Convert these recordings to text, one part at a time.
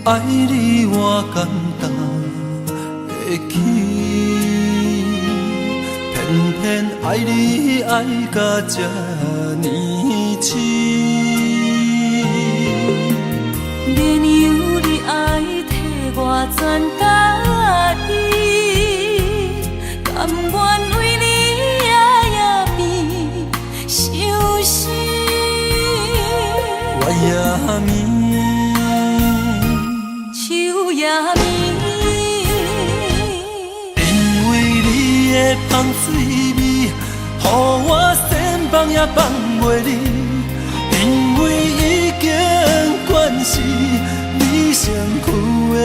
爱你我简单会起，偏偏爱你爱到这呢深。免由你爱替我全家己，甘愿为你夜夜变伤心。我也眠。夜暝，因为你的香水味，予我先放也放袂离。因为已经惯是你身躯的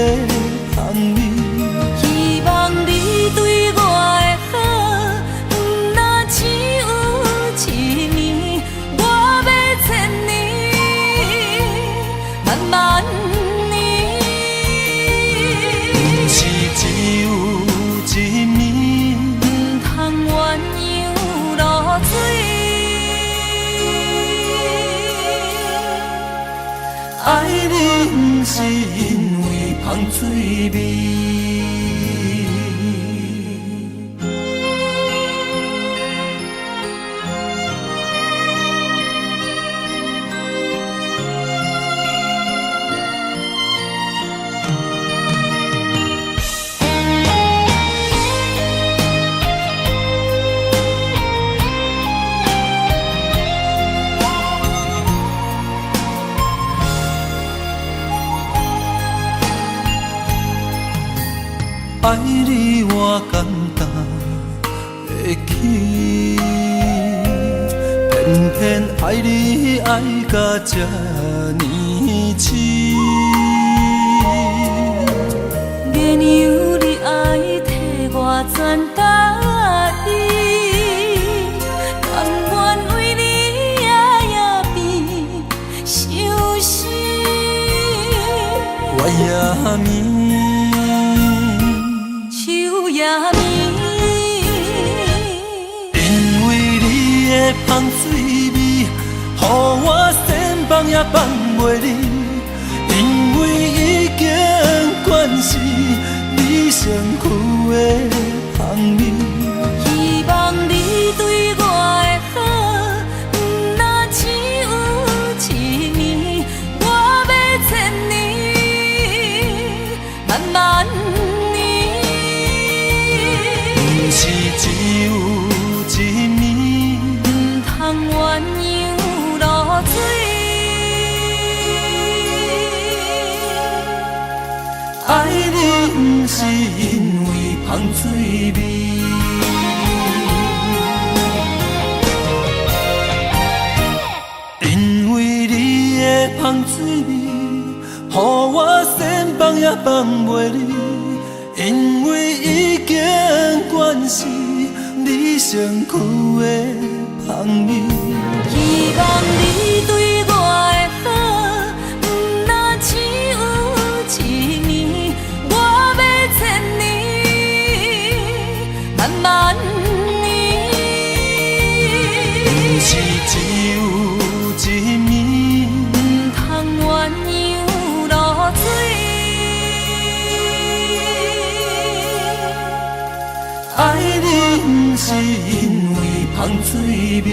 香味，希望你对我的好，不若只有一年，我要千年，慢慢。爱你不是因为香水味。爱你我简单会起，偏偏爱你爱到这呢深。免由你爱替我全家己，甘愿为你夜夜变伤心。我也眠。因为你的香水味，予我先放也放袂离。因为已经惯是你身躯的香味，希望你对我的好，不若只有一年，我要千年，慢慢。是只有一年，不通鸳鸯落水。爱你不是因为香水味，因为你的香水味，予我先放也放袂离。因为已经惯是你身躯的香味，希望你对我的好，不若只有一年，我要千年，慢慢年。不是只有一年，不通鸳鸯落水。爱你不是因为香水味。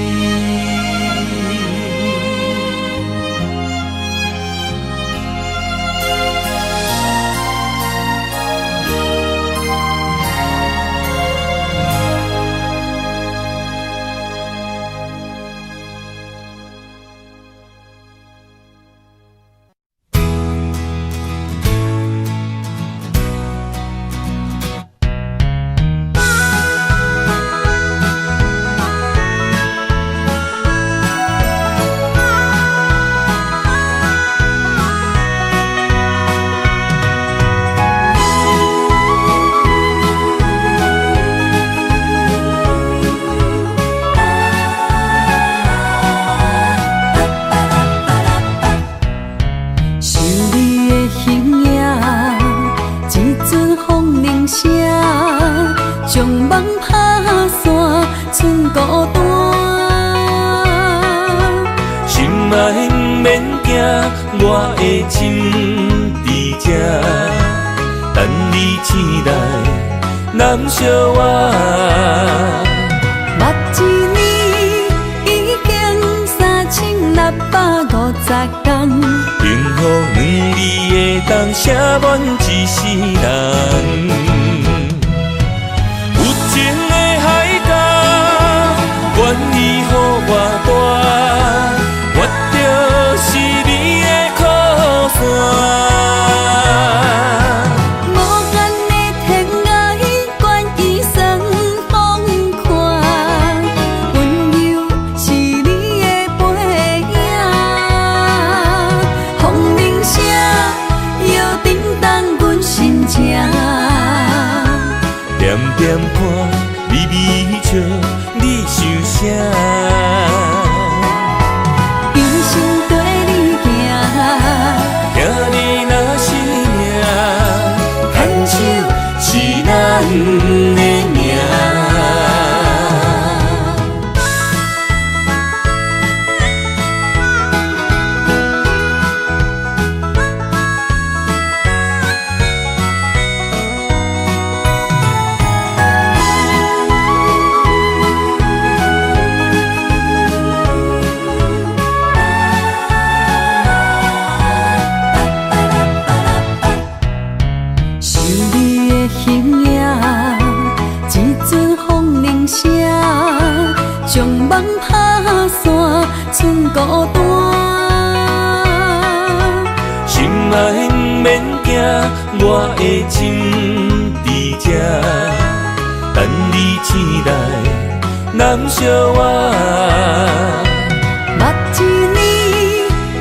我的心伫这，等你醒来，难相偎。目一年已经3650天，幸福两字会当写满一世人。有情的海角，愿意予我大，我就是你的靠山。无间的天涯，愿意送风看，温柔是你的背影，风铃声摇叮当阮心情。点点看，微微笑，你想啥？一生跟你行，听你若是命，牵手是咱的命。想你的形影，一阵风铃声，将梦打散，剩孤单。心爱不免惊，我的心伫这，等你醒来，难相偎。目一年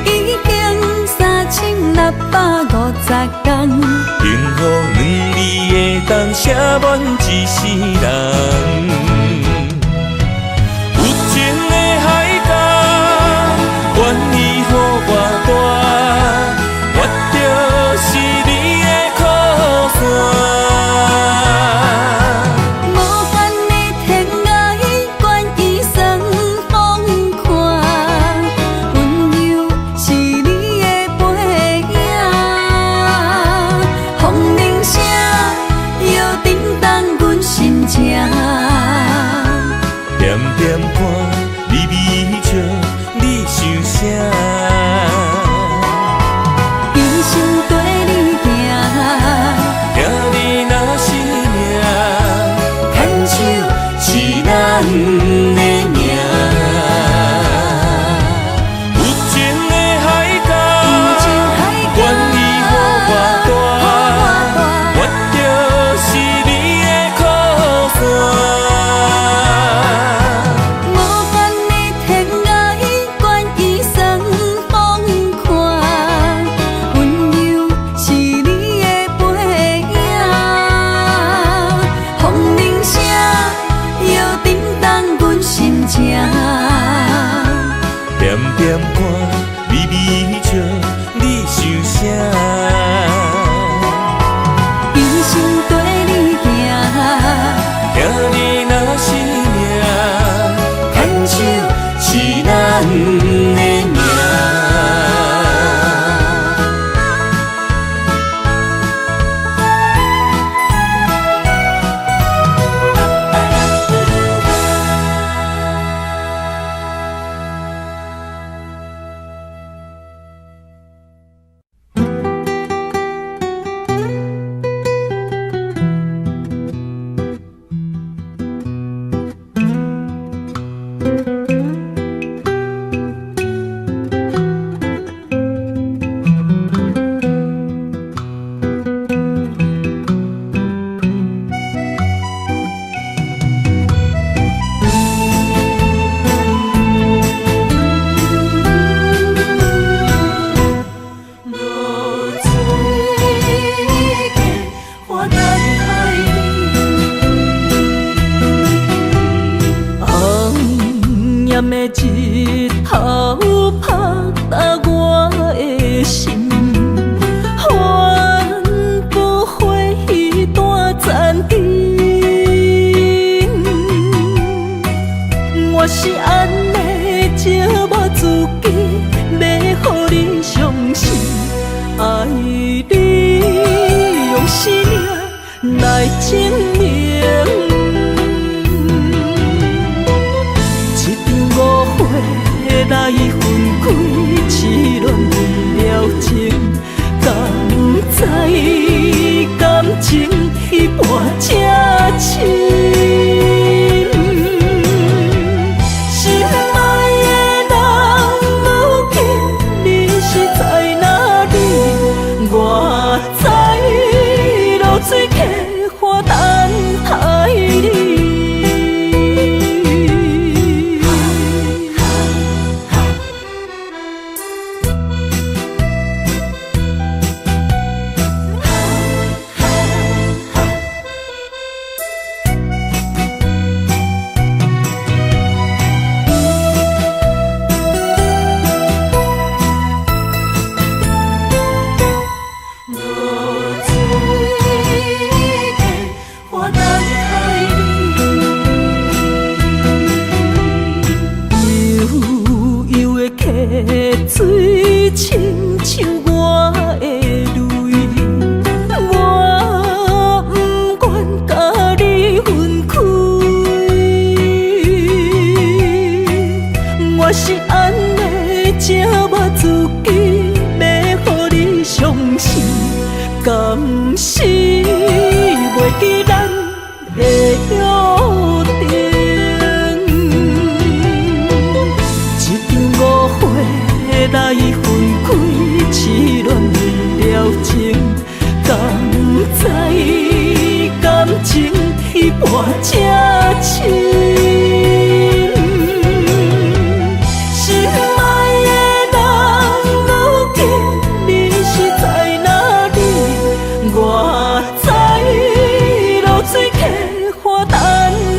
已经3650天，幸福两字会当写满一世人。有情的海角，愿意予我大，我就是你的靠山。无限的天涯，愿意送风看，温柔是你的背影，风铃声摇叮当阮心情。点点看，微微笑，你想啥？一生跟你行，听你若是命，牵手是咱的命。有情的海角，愿意予我大，我就是你的靠山。无限的天涯，愿意送风看，温柔是你的背影，风铃声摇叮当阮心情。点点看，微微笑，你想啥？一生跟你行，听你若是命，牵手是咱的命。日头拍打我的心，换不回一段残影。我是安尼寂寞自己，要予你相信，爱你。来证明。一场误会来分开，痴恋为了情，敢知感情彼半才深。水客花等待你。水亲像我的泪，我不愿甲你分开。我是安尼才我自己，要予你相信，甘是袂记咱的约定。来分开，痴恋为了情，敢知感情彼半才深。心爱的人，如今你是在哪里？我在流水客花等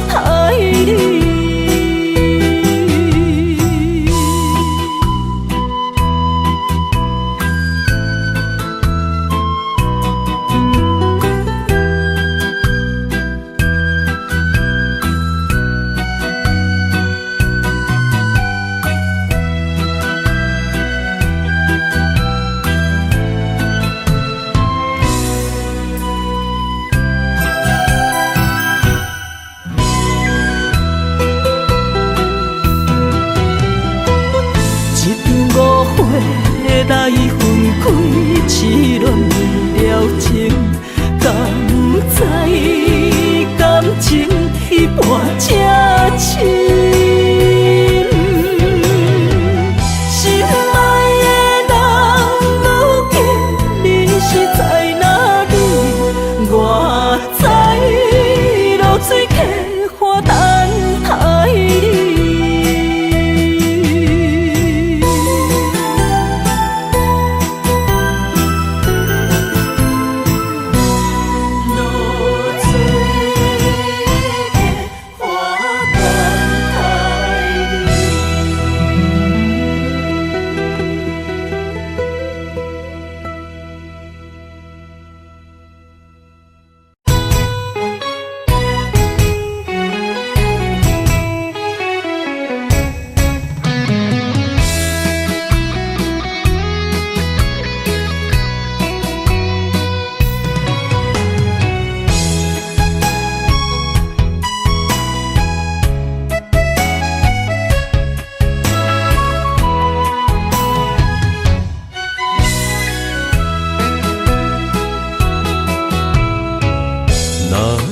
待你。来分开，痴恋为了情，敢知感情彼半才深。心爱的人，如今你是在哪里？我在流水客花等待你。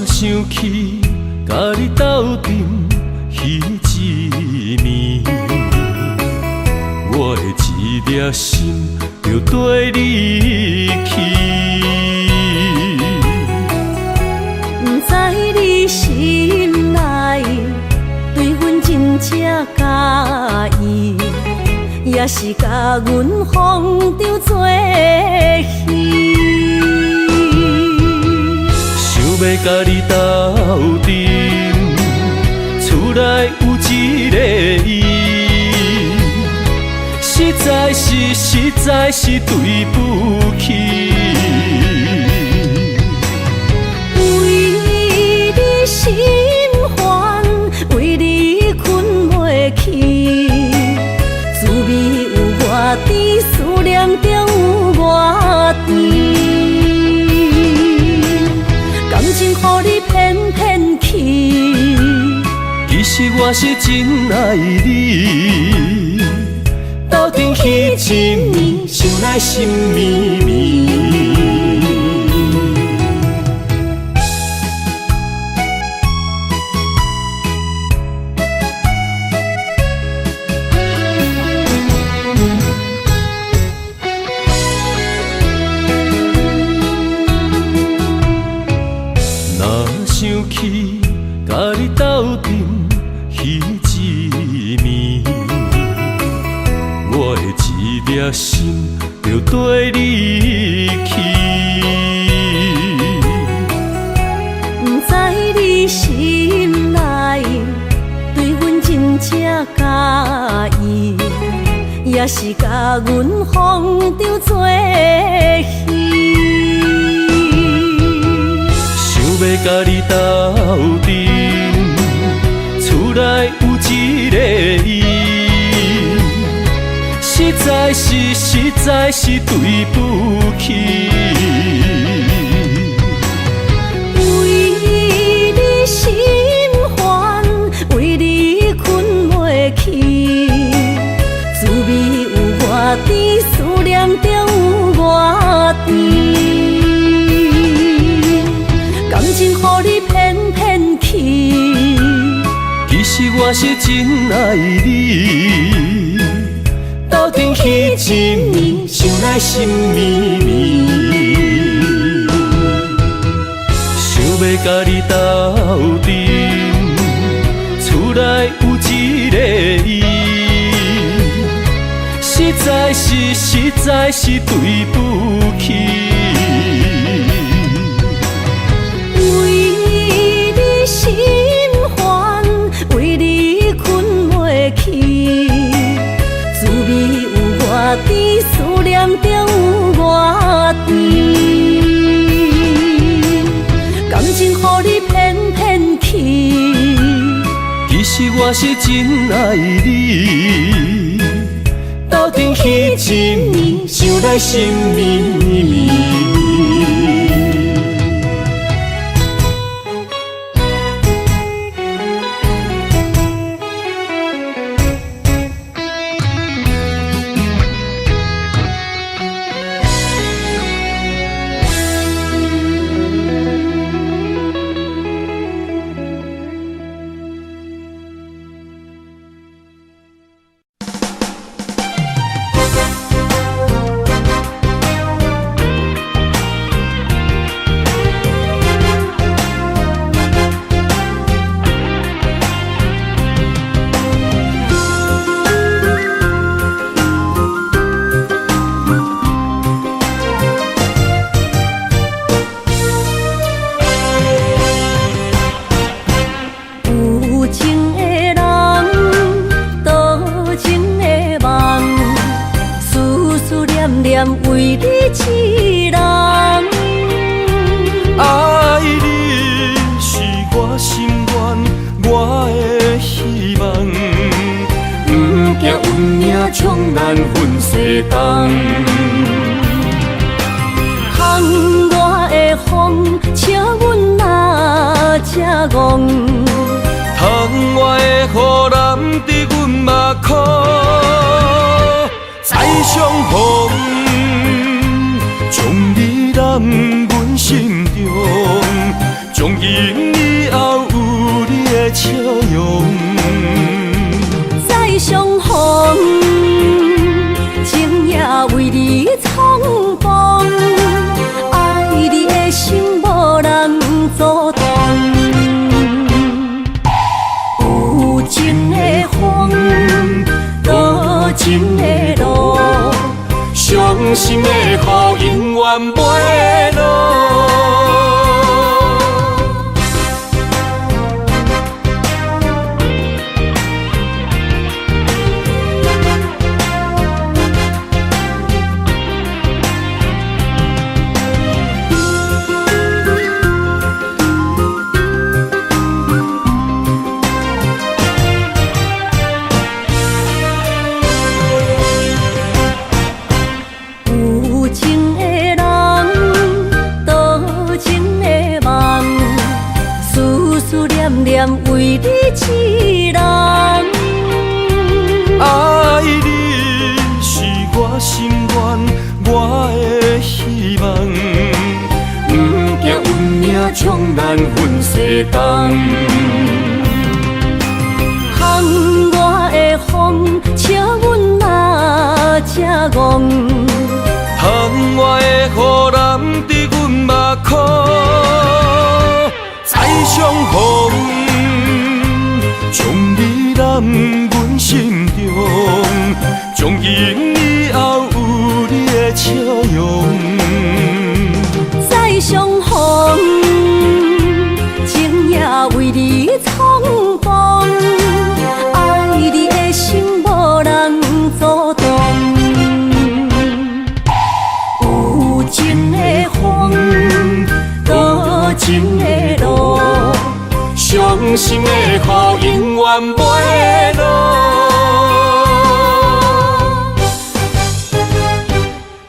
想起甲你斗阵彼一暝，我的一粒心就跟你去。不知你心内对阮真正介意，也是甲阮放着做戏。要甲你斗阵，厝内有一个伊，实在是对不起。为你心烦，为你困袂去，滋味有偌甜，思念就有偌甜。感情你骗骗去。其实我是真爱你，斗阵彼一暝，想来心绵绵。想起甲你斗阵彼一暝，我的一粒心就跟你去。不知你心内对阮真正介意，也是甲阮放着做戏。要甲你斗阵，厝内有一个伊，实在是对不起。为你心烦，为你困袂去，滋味有偌甜，思念就有偌甜。感情予你骗骗去，其实我是真爱你，斗阵彼一暝，想来心绵绵。想要甲你斗阵，厝内有一个伊，实在是对不起。心烦，为你困袂去，滋味有偌甜，思念就有偌甜。感情予你骗骗去，其实我是真爱你，斗阵彼一暝，想来心绵绵。为你痴人，爱你是我心愿，我的希望。不惊运命冲咱分西东，窗外的风笑阮哪只戆，窗外的雨淋伫阮目眶，再相逢。将你揽阮心中，从今以后有你的笑容。再相逢，情也为你冲动，爱你的心无人阻挡。有情的风，多情的路。伤心的雨永远袂落。念为你一人。爱你是我心愿，我的希望。不惊运命冲咱分世东。巷外的风，请阮哪只戆？窗外的雨淋伫阮目眶，再相逢，将你揽阮心中，从今以后有你的笑容。再相逢，情也为你冲动，爱你的心无人阻挡。有情的风，多情的路，伤心的雨永远不会落。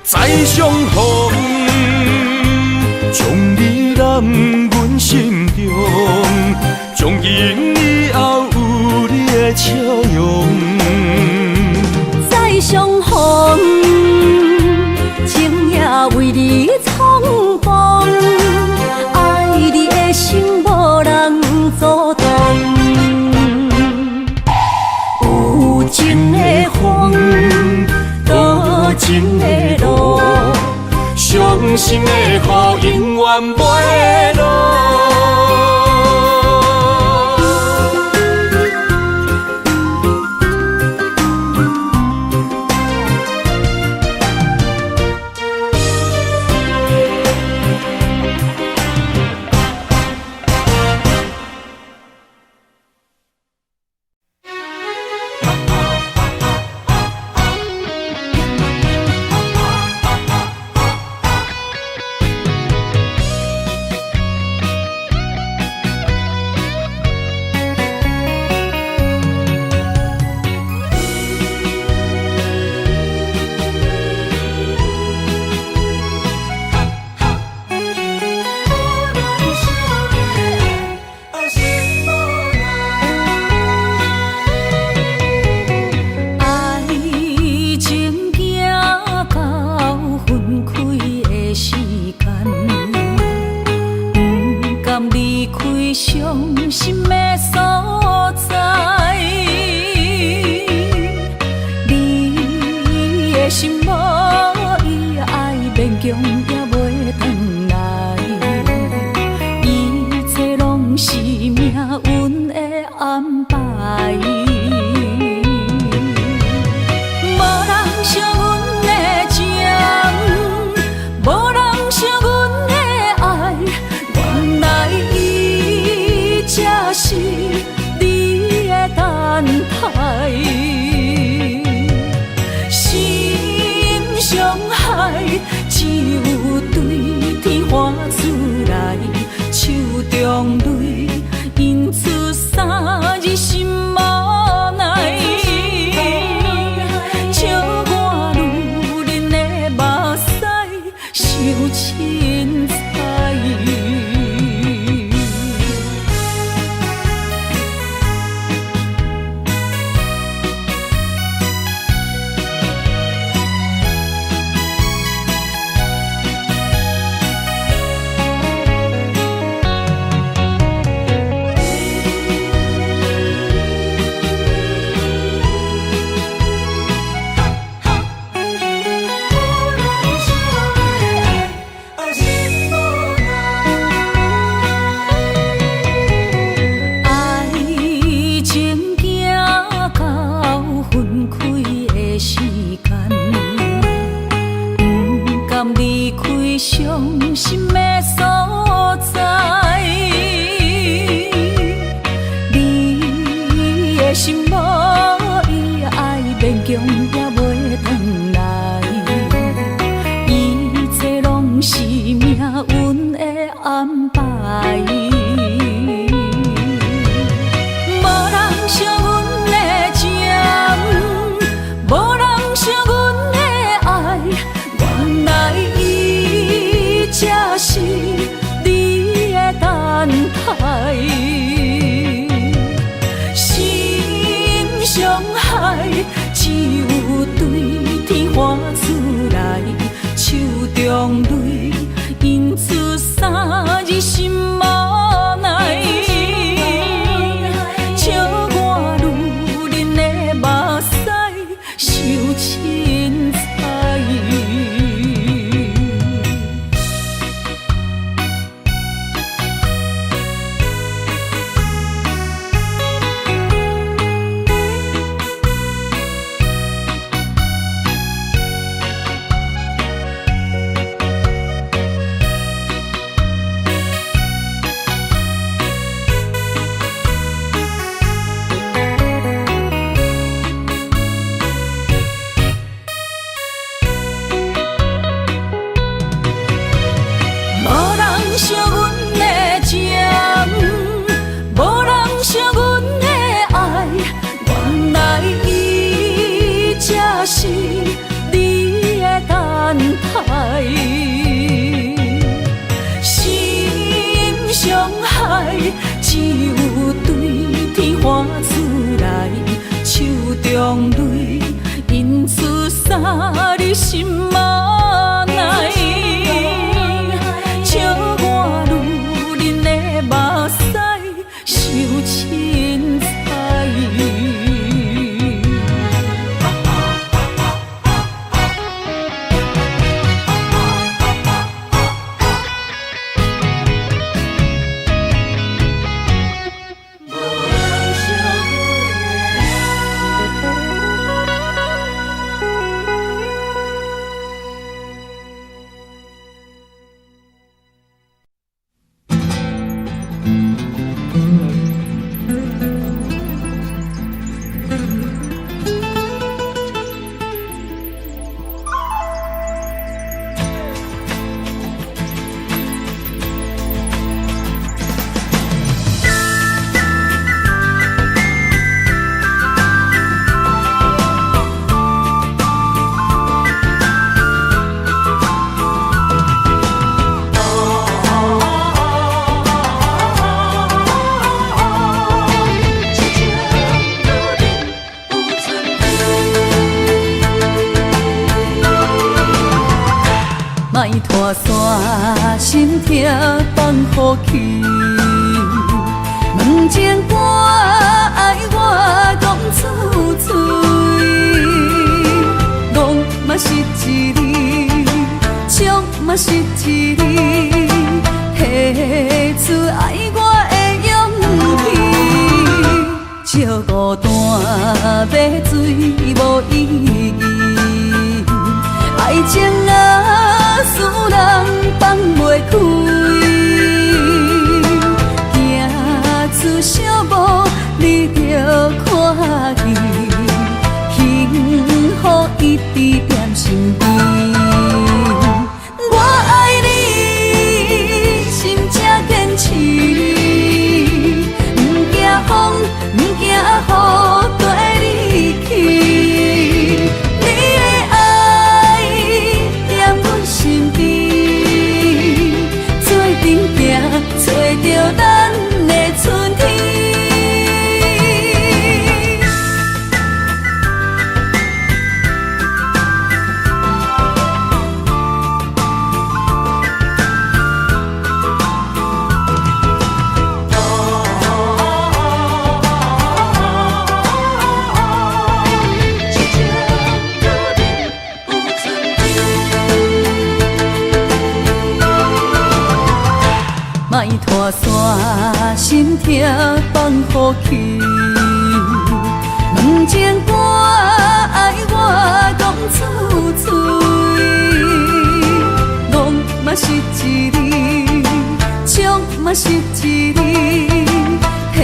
再相逢，将你揽阮心中，从今以后有你的笑容。再相逢，情也为你冲动，爱你的心无人阻挡。有情的风，多情的路，伤心的雨永远不会落。是你的等待。花出来，手中泪印出三字心无奈。笑我女人的目屎受凊彩。是你的等待，心伤害只有对天花出来，手中泪印出三字心无奈。笑我女人的目屎受凊彩。莫拖山心痛放予去，问情歌爱我讲出嘴，戆嘛是一字，唱嘛是一字，提出爱我的勇气，笑孤单要水无意义，爱情啊，使人放袂开，行出小步，你着看见，幸福一直踮身边。我爱你，心正坚持，不惊风，不惊雨，跟你去。找着咱的春天。莫拖山心痛放予去，问情歌爱我讲出嘴，戆嘛是一字，唱嘛是一字，提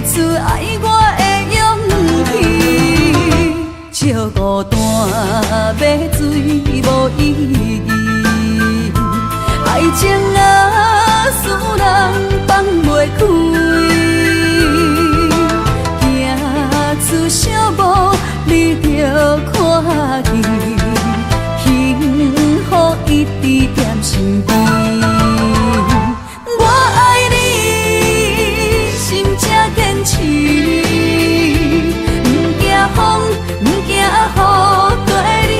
出爱我的勇气，笑孤单要水无意义，爱情啊，使人放袂开，行出小步，你着看见，幸福一直踮身边。我爱你，心正坚持，不惊风，不惊雨，跟你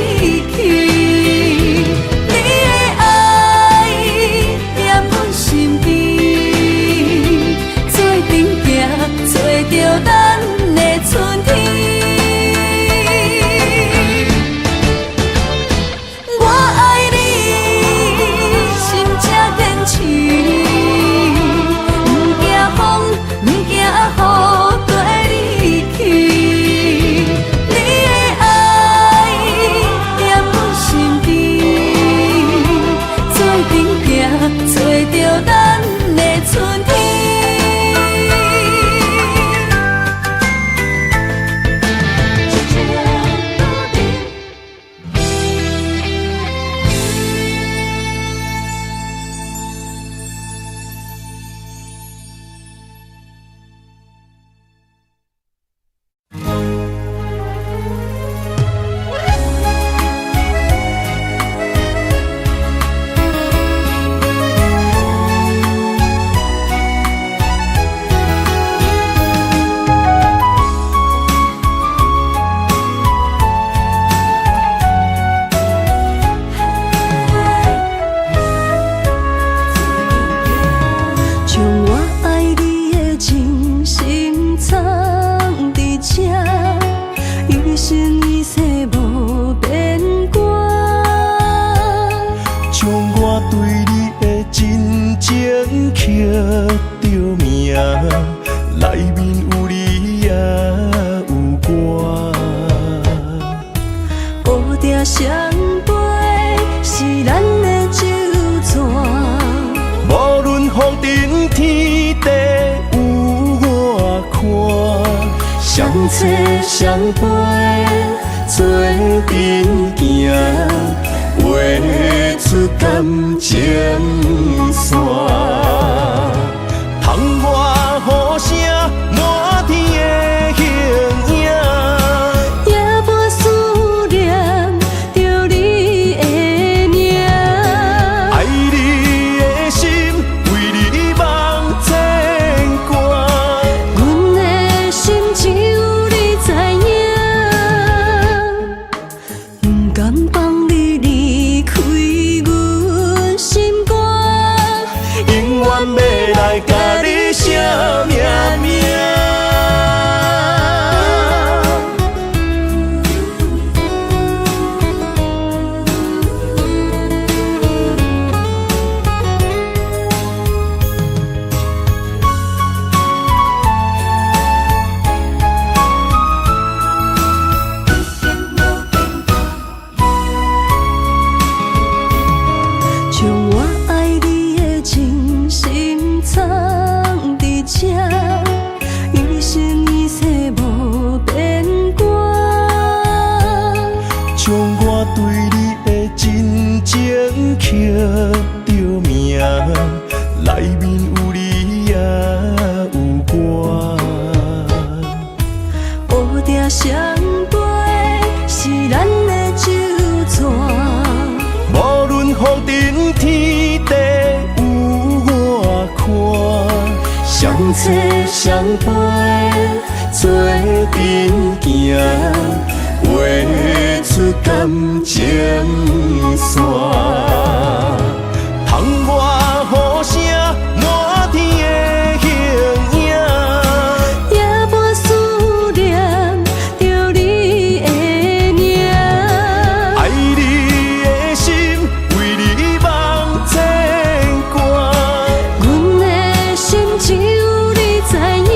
内面有你也有我。乌蝶双飞是咱的酒泉，无论风尘天地有我看，相切相陪做阵行，画出感情线。窗外雨声满天的形影，夜半思念着你的名。爱你的心为你梦牵挂，阮的心只有你知影，不甘放你离开阮心肝，永远要来甲你写命名。将我爱你的真心藏伫这，一生一世无变卦。将我对你的真情刻着名，内面有你也有我。乌蝶双飞是咱的酒泉，无论风尘天地有我看，相切相陪做阵行，画出感情线。窗外雨声满天的形影，夜半思念着你的名。爱你的心为你梦牵挂，阮的心只有你知影，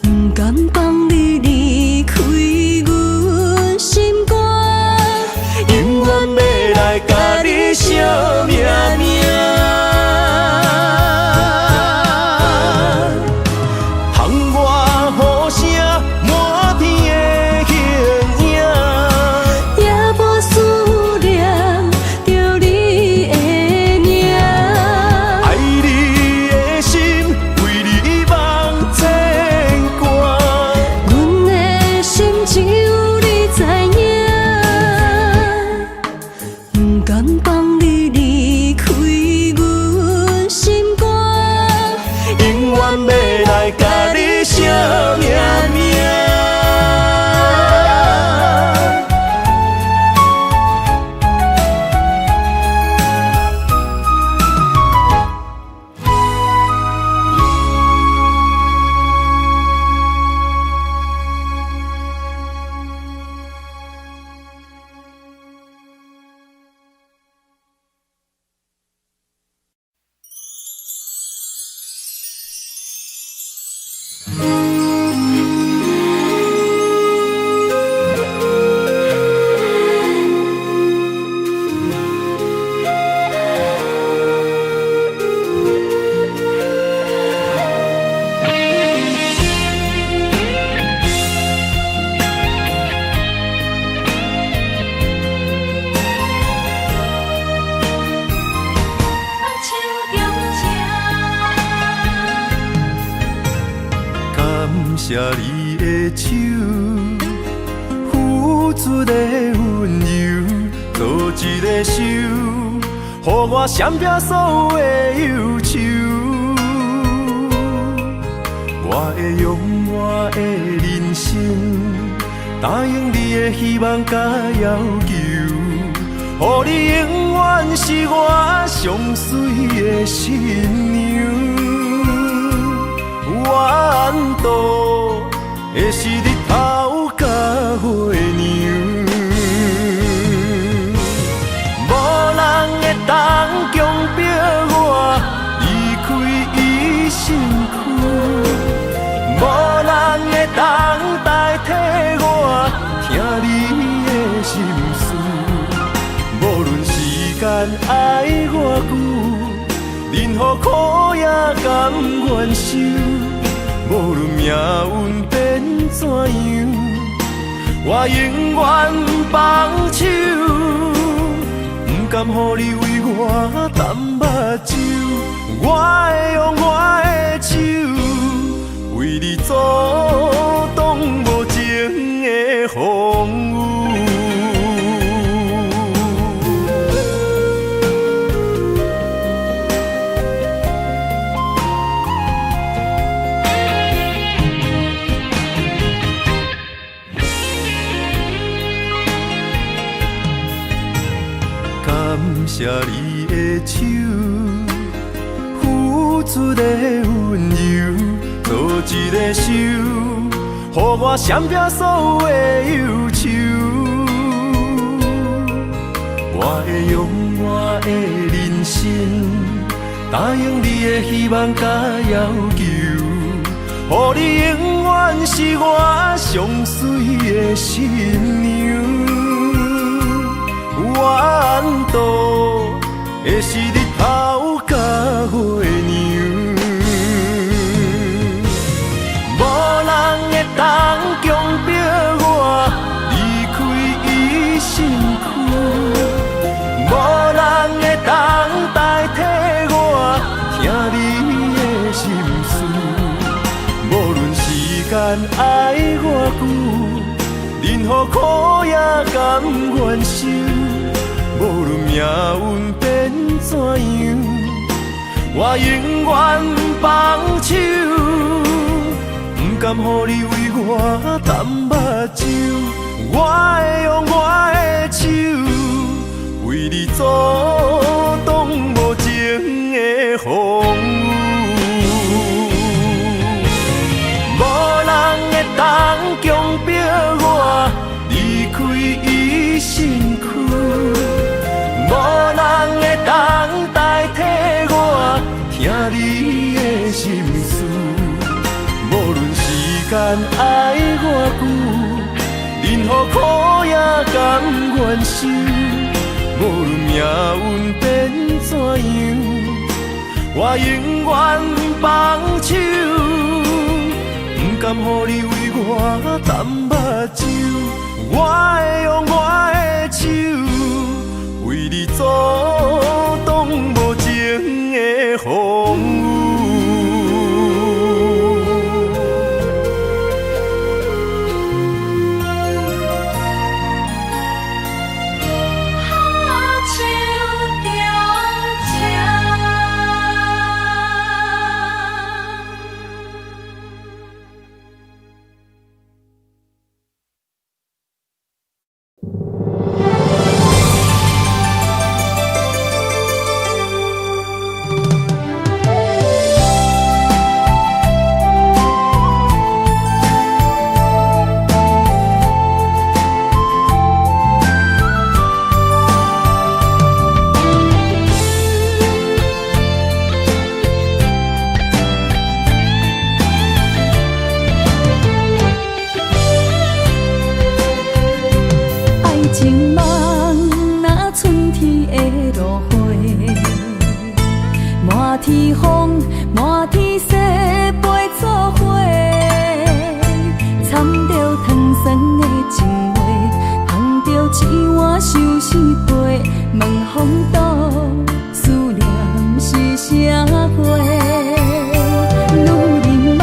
不甘放你离开阮心肝，永远要来甲你写命名。窗外雨声满天的形影，夜半思念着你的名。爱你的心为你梦牵挂，阮的心只有你知影，不甘放你离开阮心肝，永远要来甲你写命名。感谢你的手，付出的温柔，做一个手，予我闪避所有的忧愁。我会用我的人生，答应你的希望甲要求，予你永远是我上水的新娘。缘路会是日头甲月亮，无人会当强迫我离开伊。任何苦也甘愿受。无论命运变怎样，我永远放手，不甘予你为我淡目睭。我会用我的手，为你阻挡无情的风雨。感谢你的手，付出的温柔，做一个手，予我闪避所有的忧愁。我会用我的人生，答应你的希望甲要求，予你永远是我上水的新娘。缘途会是日头甲月亮，无人会当强迫我离开伊身躯，无人会当代替我听你的心事。无论时间爱偌久，任何苦也甘愿受。无论命运变怎样，我永远放手，不甘予你为我淡目睭。我会用我的手，为你阻挡无情的风雨。无人会当强迫我离开伊身躯，无人会当代替我听你的心事。无论时间爱偌久，任何苦也甘愿受。无论命运变怎样，我永远放手，不甘予你为我淡目睭。我会用我的手，为你阻挡无情的风雨。天风，满天雪，陪作伙，掺着糖酸的情话，捧着一碗相思杯，问风岛思念是啥货？女人梦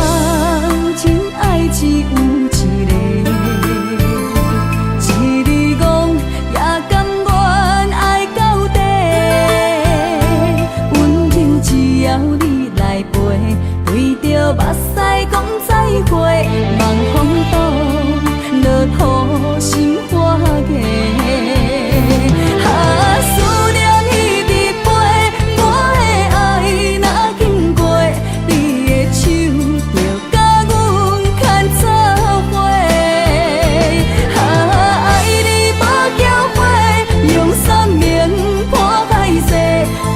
情爱只有一个，一字讲也甘愿爱到底。只要你来陪，对着目屎讲再会，望风岛落土心花芽。思念一直飞，我的爱若经过，你的手就甲阮牵做伙。爱你无缴费，用生命破海誓，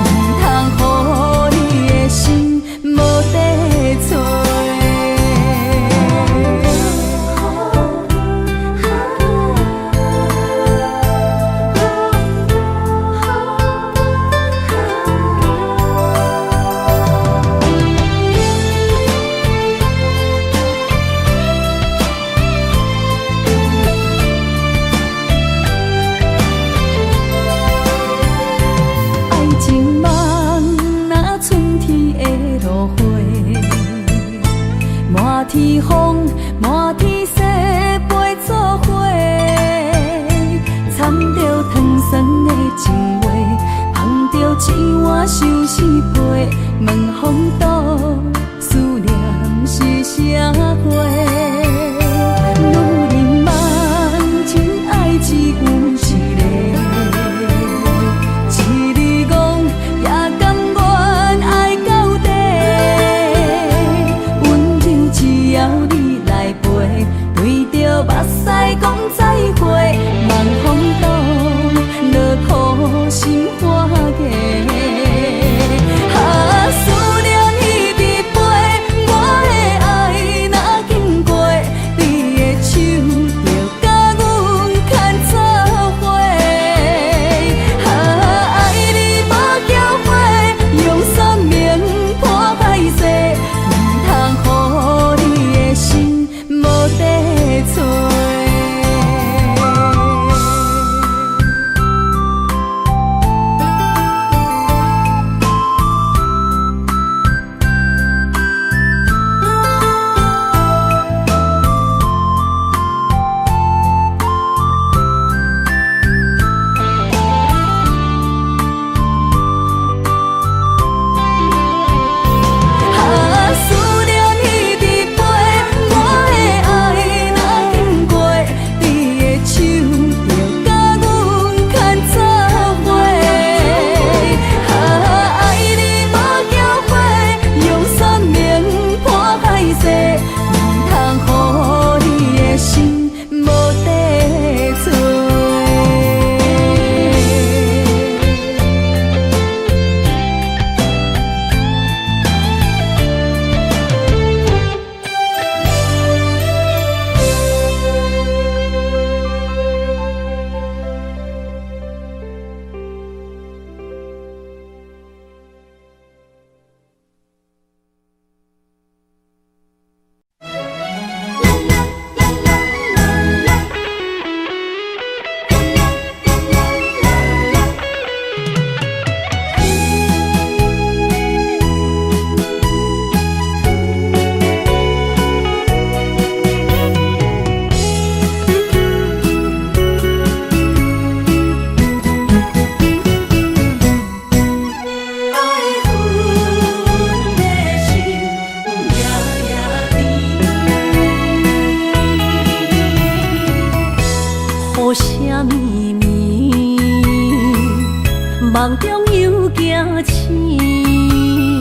唔通予你的心无地找。天风，满天雪，陪做伙。掺着糖酸的情话，捧着一碗相思杯，问风度，思念是啥货？女人梦情爱只有一个，一字讲也甘愿爱到底，温柔只要你来陪，对着目屎讲再会，望风度，落土心花嫁。思念一直飞，我的爱若经过，你的手就甲阮牵做伙。爱你无缴费，用生命破歹势，唔通予你的心无地找。梦中又惊醒，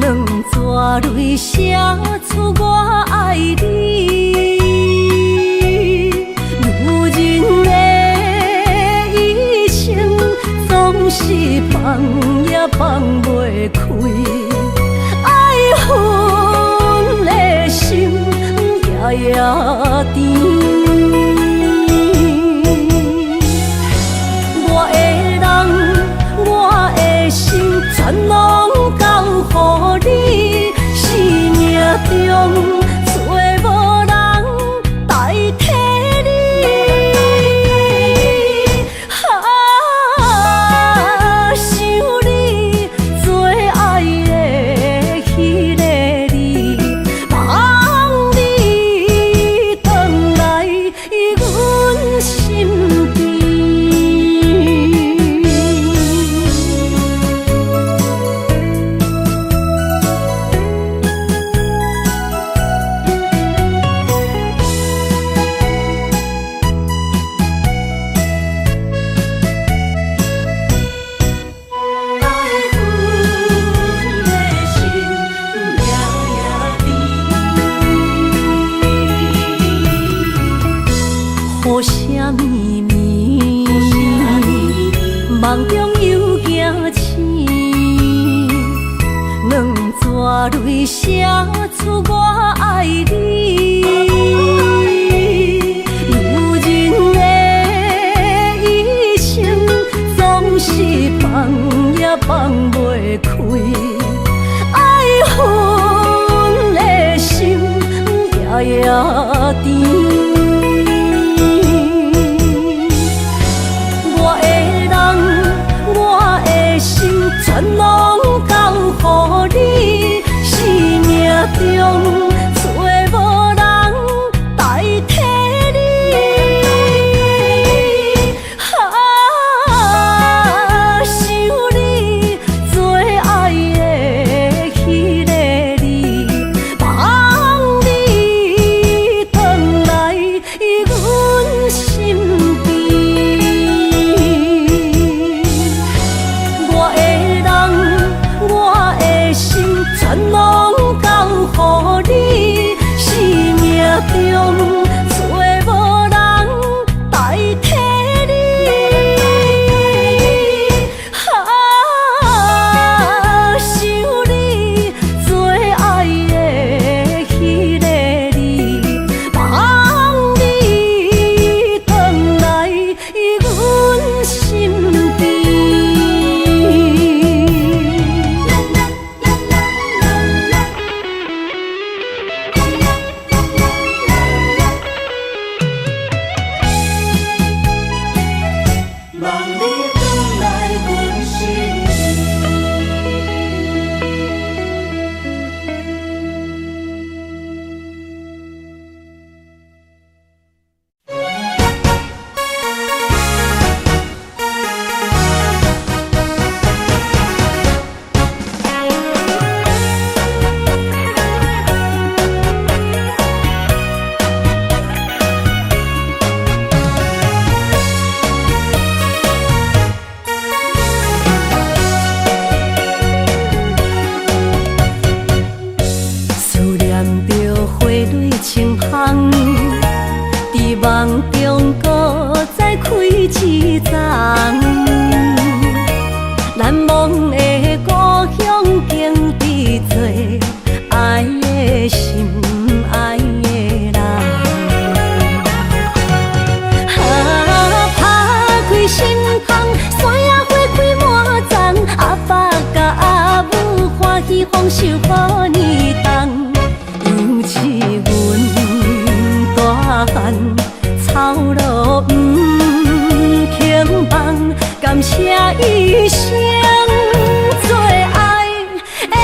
两撮泪写出我爱你。女人的一生总是放也放袂开，爱恨的心夜夜甜。全拢交予你，生命中找无人代替你。想你最爱的迄个你，望你回来阮心间。雨声绵绵，梦中又惊醒，两撮泪写出我爱你。女人的一生总是放也放袂开，爱恨的心夜夜甜。全拢交予你，生命中找葬。难忘的故乡，经历做爱的心，爱的人。拍开心窗，山野花开满丛，阿爸甲阿母欢喜丰收好年冬，尤是阮大汉操劳不轻放，感谢一生做爱的人。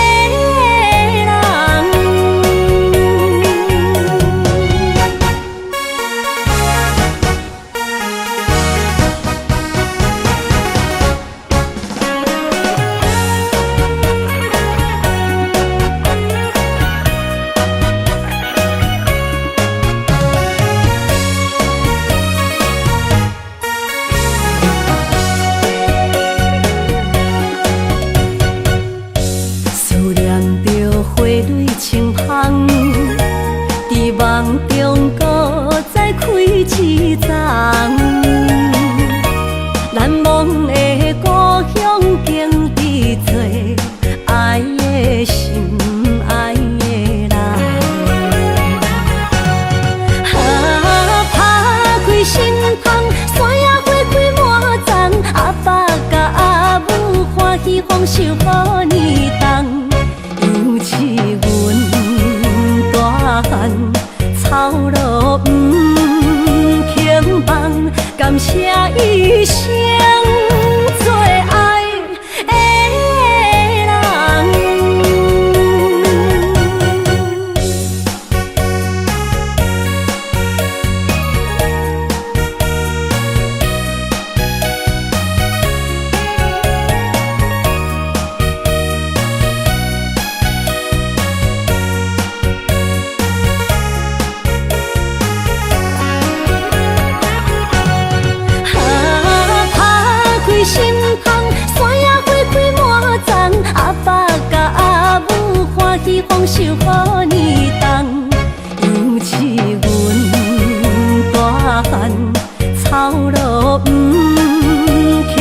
梦中搁再开一丛，难忘的故乡，经历做爱的心，爱的人。拍开心窗，山野花开满丛，阿爸甲阿母欢喜丰收好年冬，尤是阮大汉操劳不轻放，感谢一生做爱的人。心窗，山野花开满丛，阿爸甲阿母欢喜丰收好年冬，尤是阮大汉操劳不轻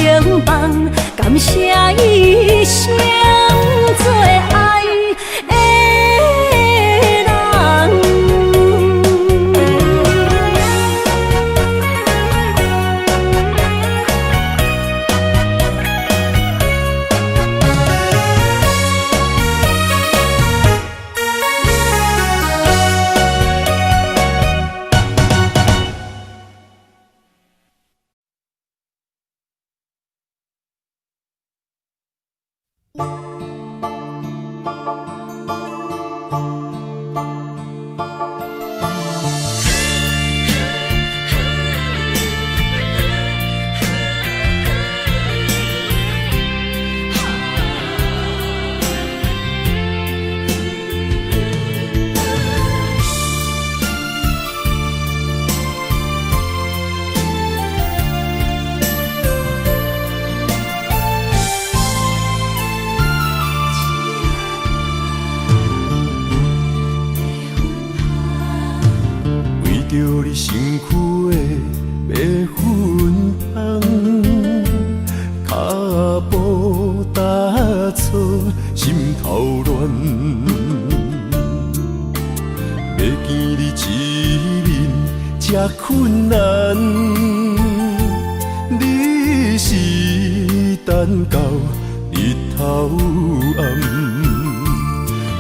放，感谢一生做爱的人。着你身躯的白粉红，脚步踏错，心头乱。要见你一面这困难，你是等到日头暗，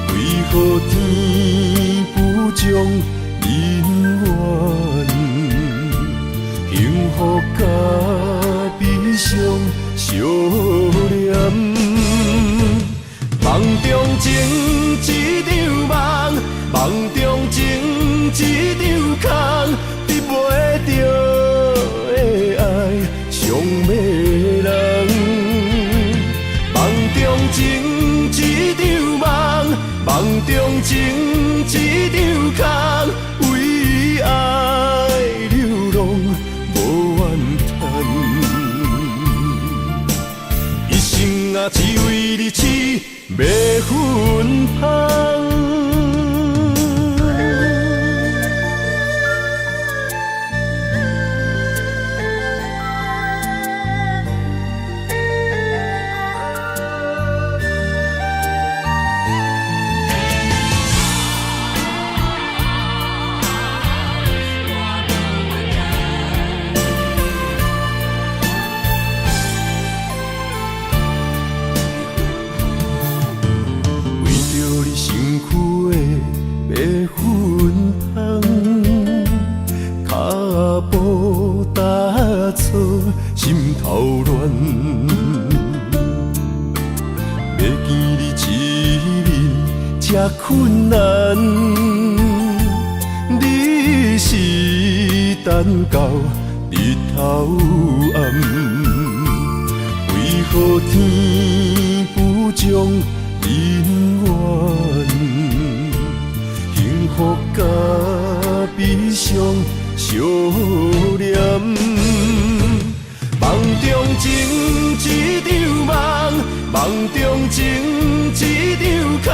为何天不将？因缘幸福甲悲伤相连，梦中情一场梦，梦中情一场空，得袂着的爱上迷人。梦中情一场梦，梦中情一场空。为爱流浪无怨叹，一生啊只为你痴迷粉香。这困难，你是等到日头暗，为何天不将人怨？幸福甲悲伤相连，梦中情一场梦，梦中情一场空，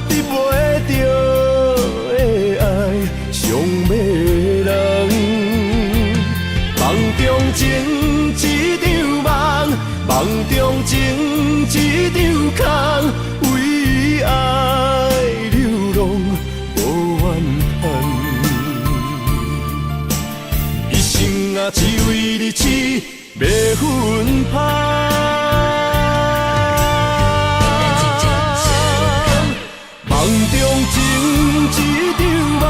你袂着的爱上迷人。梦中情一场梦，梦中情一场空，为爱流浪无怨叹。一生啊，只为你痴，袂分芳。梦中情一场梦，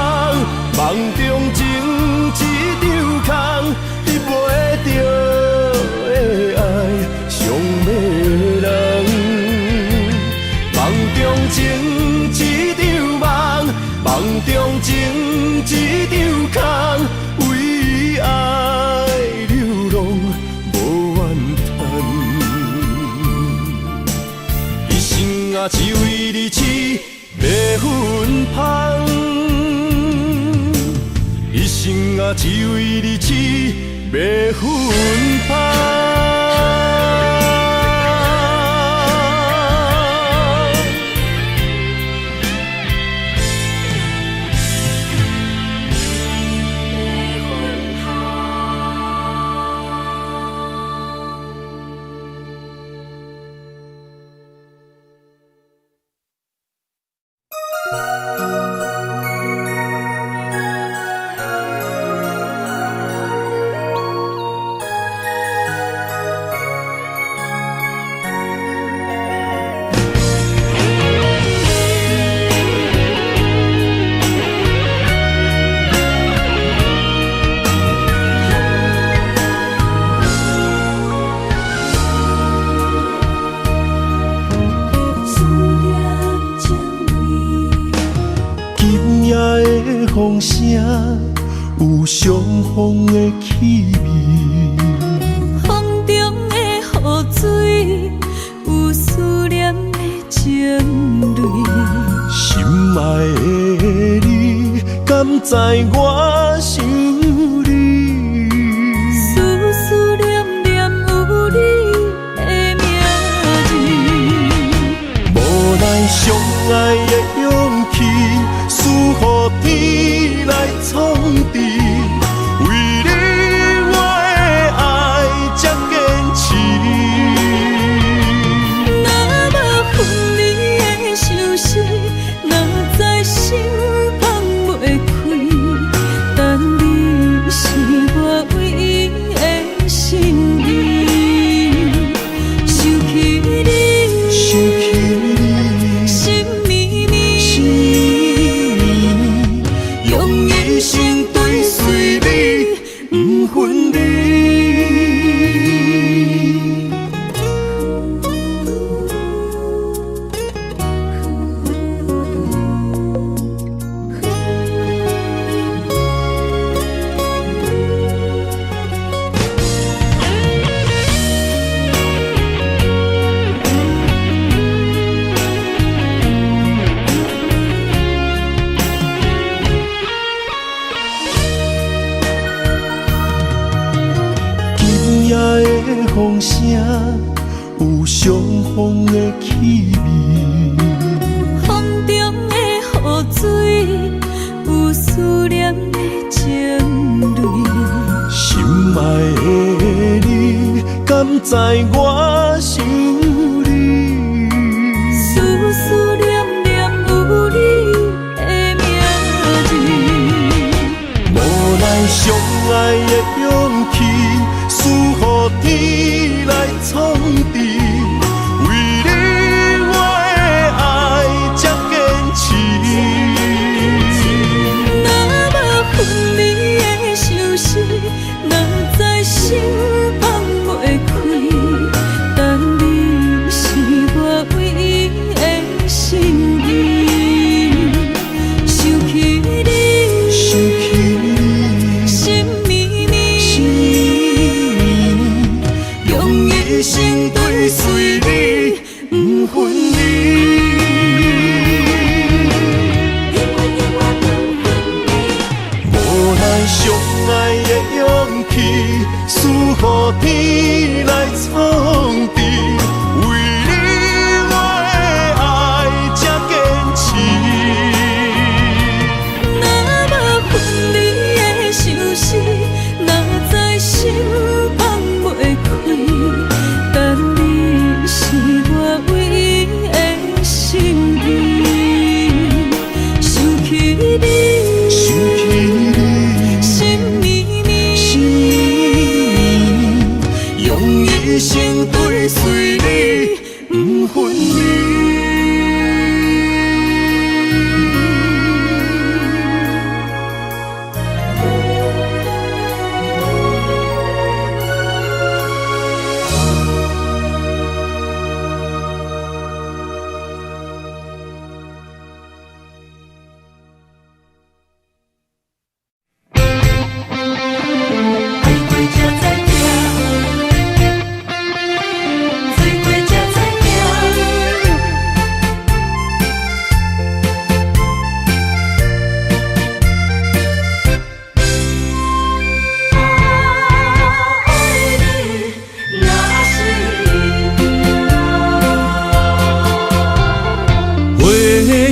梦中情一场空，你袂着的爱上迷人。梦中情一场梦，梦中情一场空，为爱流浪无怨叹。一生啊，只为你痴，袂分芳。一生啊，只为你痴，袂分芳。风声有相逢的气味，风中的雨水有思念的情泪。心爱的你，敢知我想你？思念念有你的名字，无奈相爱的勇气，输予天来创治。为你我的爱才坚持。若无分离的相思，哪知心放袂开。但你是我唯一的心意，想起你，想起你，心绵绵，心绵绵，用一生追随你，不分离。风声有相逢的气味，风中的雨水有思念的情泪。心爱的你，敢知我想你？思念念有你的名字，无奈相爱的勇气，输予天来创治。为你我的爱才坚持。若无分离的相思，哪知心放袂开。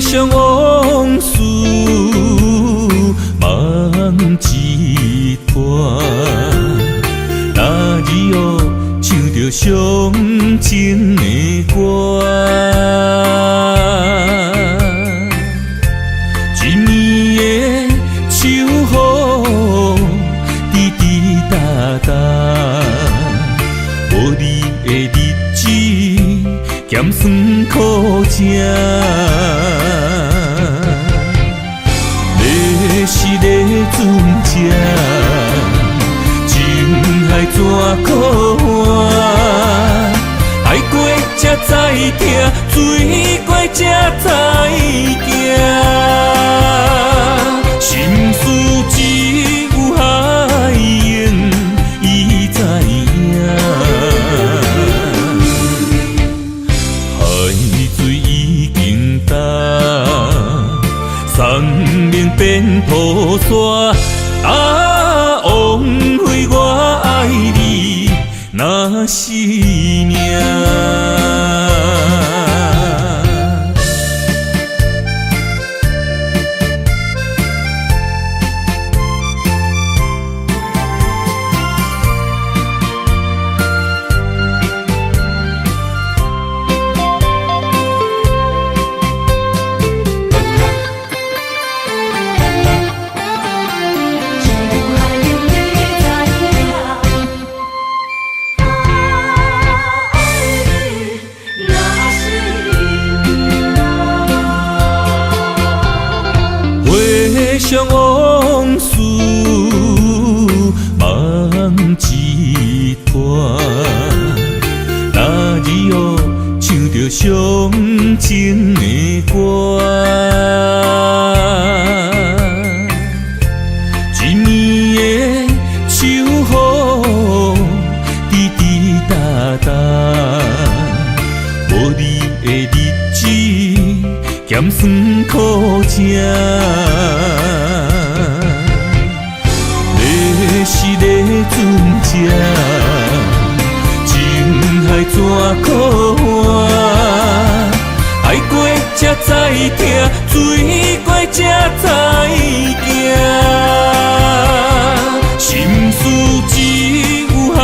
上往事梦一团，那日后唱着伤情的歌。一年的秋雨滴滴答答，无你的日子咸酸苦涩。要是咧船只，情海怎可换？爱过才知疼，水过才知行。心事只有海燕伊知影，海水已经干，山面变土沙。啊，枉费我爱你那是命。上往事梦一团，那日后唱着伤情的歌。一年的秋雨滴滴答答，无你的日子咸酸苦涩。要是咧船只，情海怎可换？爱过才知疼，水过才知行。心事只有海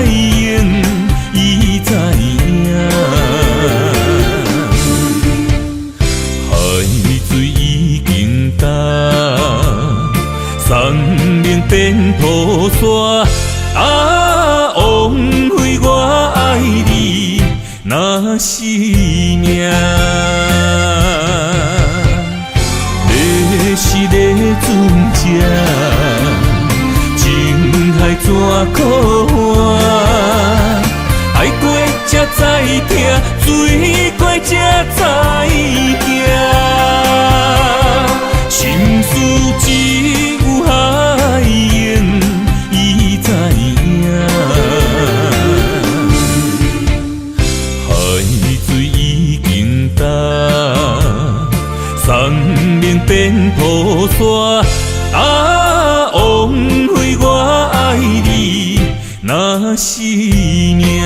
燕伊知影，海水已经干。山面变土沙，啊，枉费我爱你那是命。要是咧船只，情海怎可换？爱过才知疼，水过才知行。心事只有海燕伊知影，海水已经干，山面变土沙。啊，枉费我爱你那是命。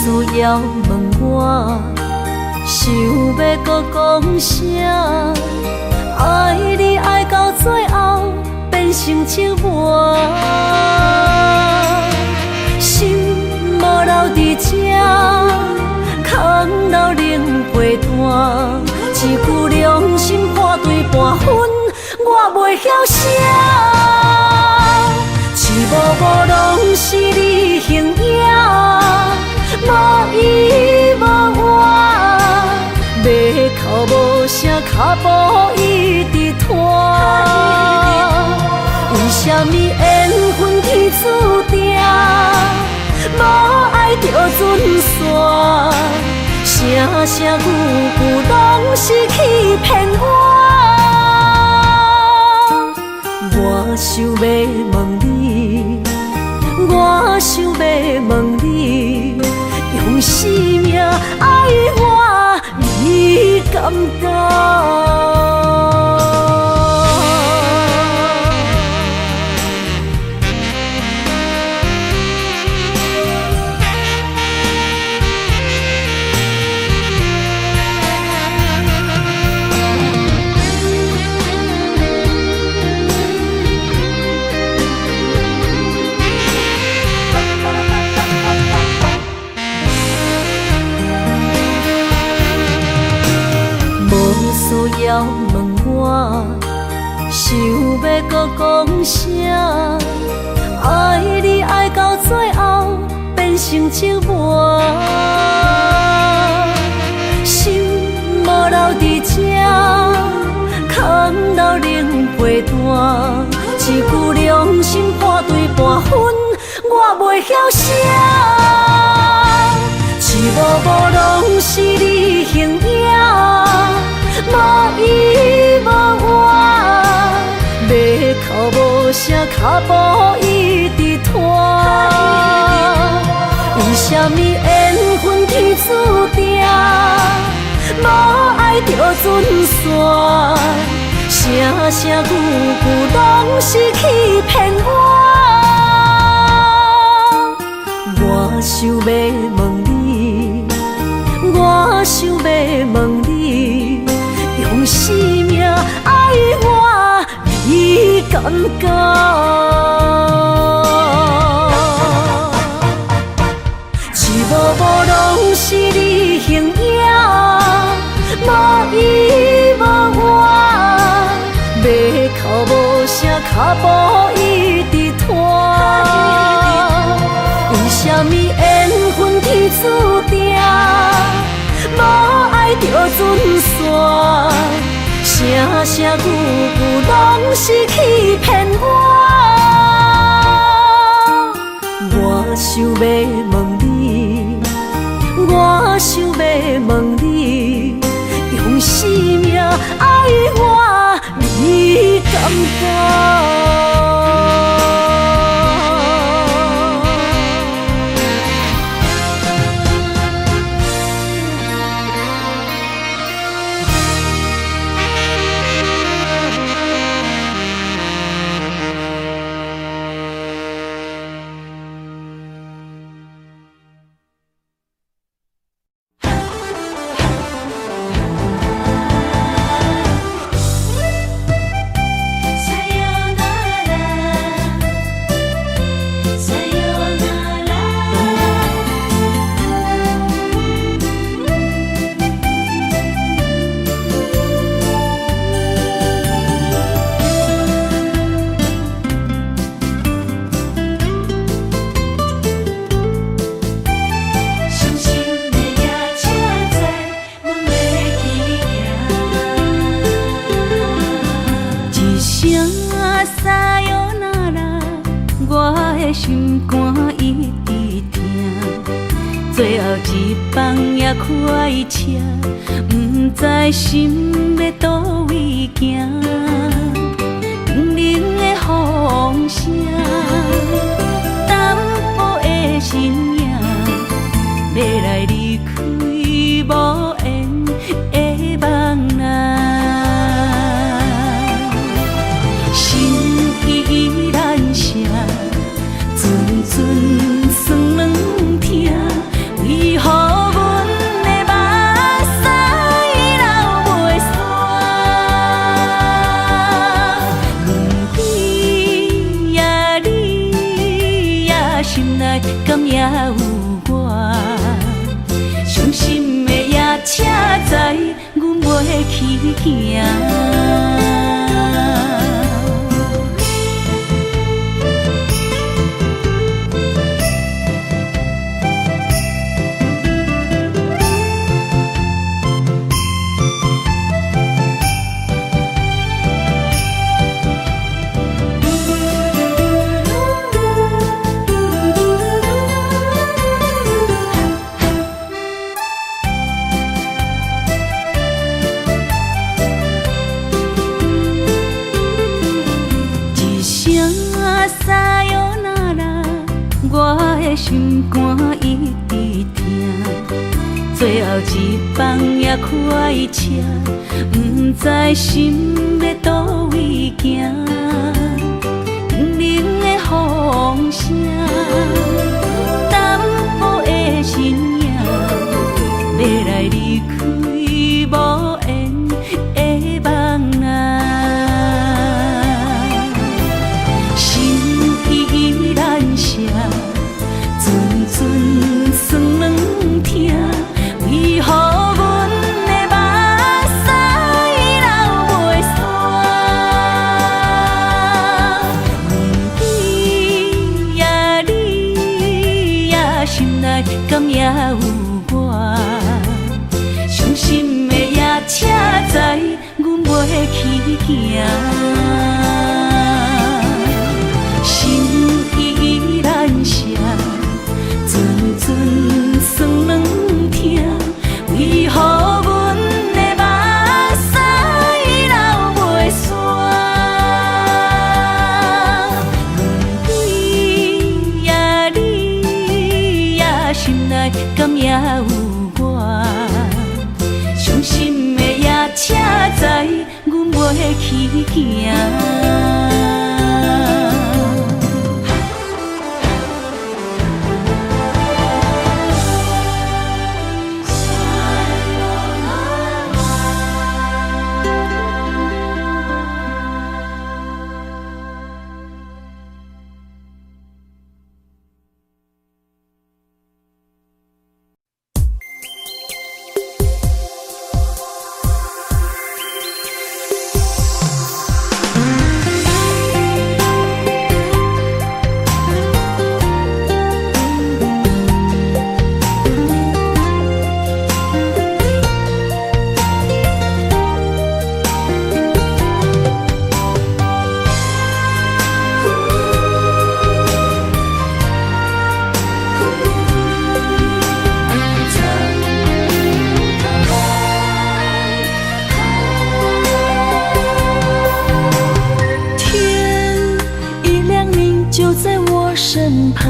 需要问我，想要搁讲啥？爱你爱到最后变成寂寞，心无留伫这，空留冷陪伴，一句良心半对半分，我袂晓写。一幕幕拢是你形影，无依无我，马口无声，脚步一直拖。为什么缘分天注定，无爱就准线？声声句句拢是欺骗我。我想要问你，我想要问你，用生命爱我，你敢敢？要问我，想要搁讲啥？爱你爱到最后变成寂寞，心无留伫这，空留冷陪伴。一句良心半对半分，我袂晓写。一幕幕拢是你形影。无依无我，马口无声，脚步一直拖。为什么缘分天注定，无爱就准线？声声句句拢是欺骗我。我想要问你，我想要问你。用生命爱我，你敢敢？一幕幕拢是你形影，无依无我，马口无声，脚步一直拖。为什么缘分天注定，无爱就准线？声声句句拢是欺骗我。我想要问你，我想要问你，用生命爱我，你敢敢？心肝一直疼，最后一放也开车，不知心要倒位行。冷冷的风声，淡薄的身影，要来离开无缘的梦啊，心依然舍。阵酸软疼，为何阮的目屎流袂煞？去行。心肝一直疼，最后一放也快车，不知心要倒位行。冷冷的风声，淡薄的身影，要来离开无缘的梦啊，心依然舍。阵酸软疼，为何阮的目屎流袂煞？问你呀，你呀，心内敢也有我？伤心的夜车载，阮袂去行。心依然舍。阵阵酸软疼，为何阮的目屎流袂煞？问你呀，你呀，心内敢也有我？伤心的夜车载，阮袂去行。身旁，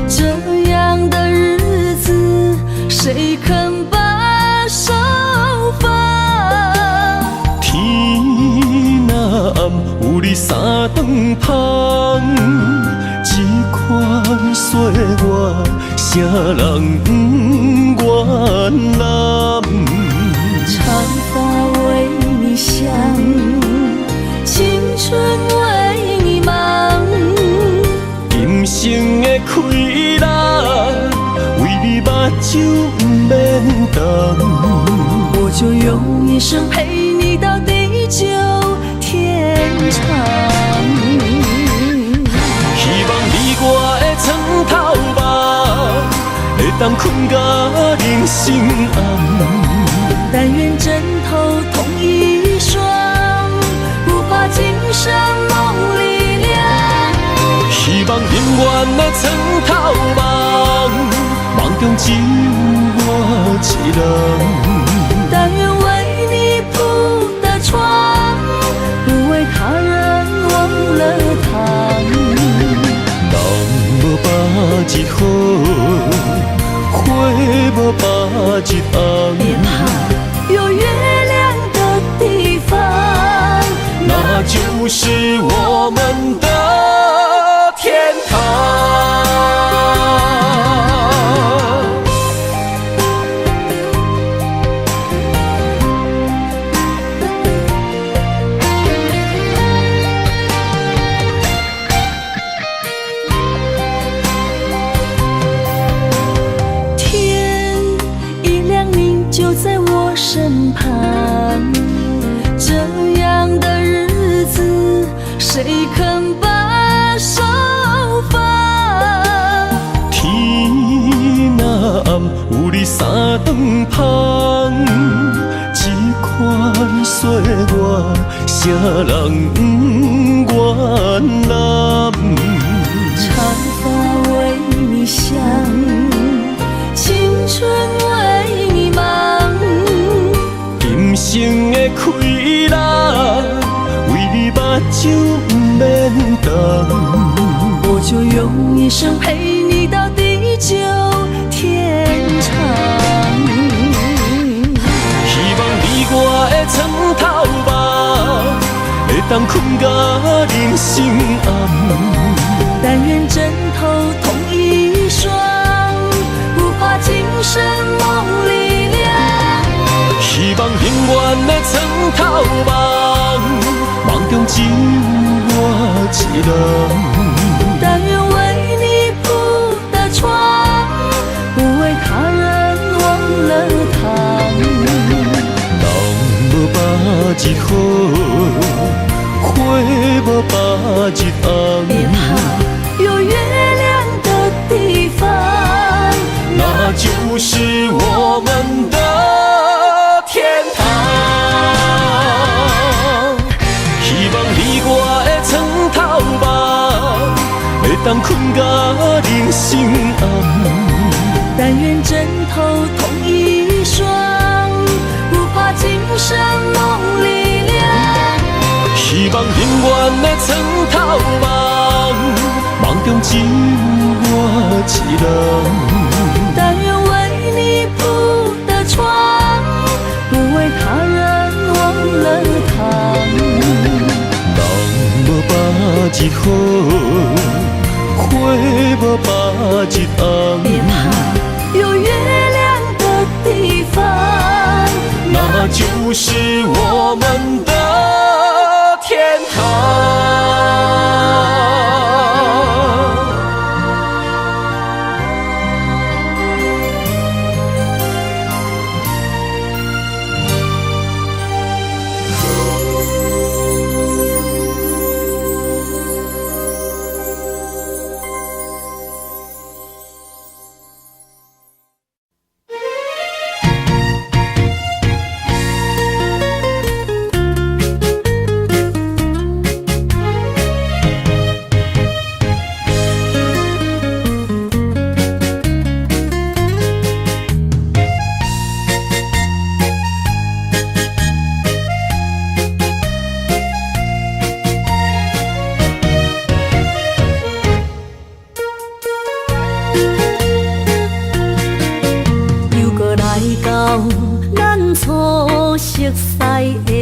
这样的日子，谁肯把手放？天若暗，有你三顿香，这款岁月，谁人不愿揽？长发为你香，青春为你忙。人生的开朗，为你目睭不免干。我就用一生陪你到地久天长。希望你我的床头梦，会当困到人生暗。但愿枕头同一双，不怕今生梦里凉。希望永远的床头梦，梦中只有我一人。但愿为你铺的床，不为他人忘了躺。人无百日好，花无百日红。别怕，有月亮的地方，那就是我们的天堂。天一亮，你就在我身旁。这样的日子，谁肯把手放？天若暗，有你三顿芳，这款岁月，谁人不愿揽？长发为你香，青春为你忙。今生的快乐，为你目睭不免干。我就用一生陪你到地久天长。希望你我的床头梦，会当困到人生暗。但愿枕头同一双，不怕今生梦里凉。希望永远的床头梦，梦中只有我一人。但愿为你铺的床，不为他人忘了躺。人无百日好，花无百日红。别怕有月亮的地方，那就是我们的天堂。希望你我的床头梦，会当困到人生暗。但愿枕头同一双，不怕今生梦里凉。希望永远的床头梦，梦中只有我一人。但愿为你铺的床，不为他人忘了躺。人无百日好，花无百日红。别怕有月亮的地方，那就是我们的天堂。初熟悉的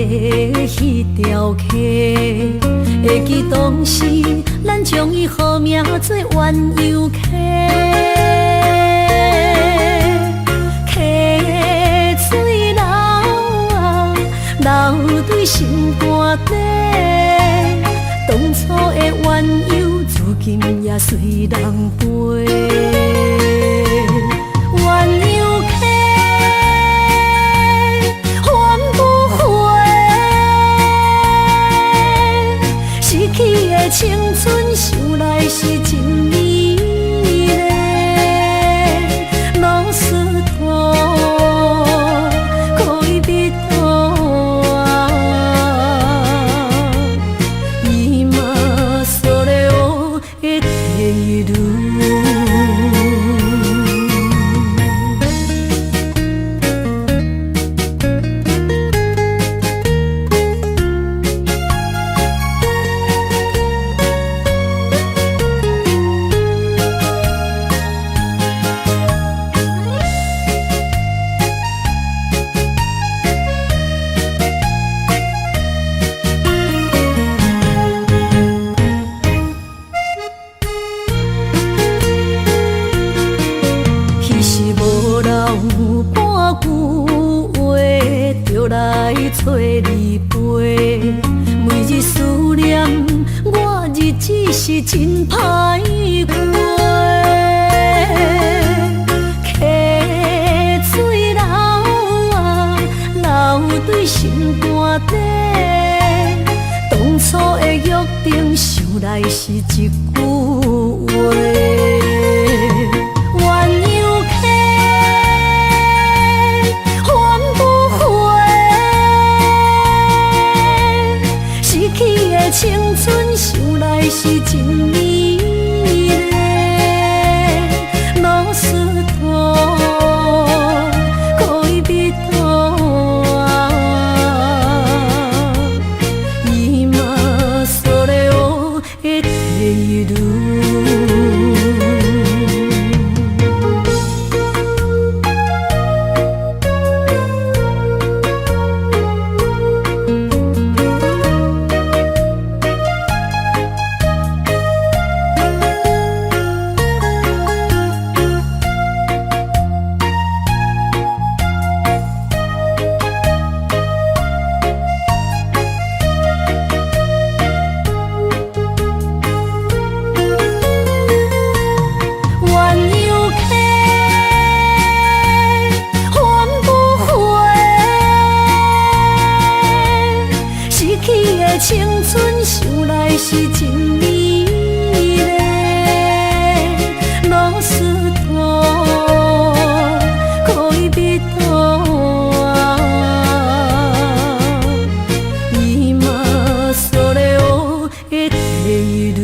迄条溪，会记当时咱将伊号名做鸳鸯溪。溪水流啊，流对心肝底。当初的鸳鸯，如今也随人飞。鸳鸯溪。青春想来是真美丽，老师徒可以比途啊，伊嘛所了的地路。找你陪，每日思念，我日子是真歹过。溪水流啊，对心肝底。当初的约定，想来是一句话。鸳鸯客，还不回。失去的青春，想来是真美丽。老师徒，恋人と。今それを得ている。青春想来是真美丽，老师徒，恋人と。今それを得ている。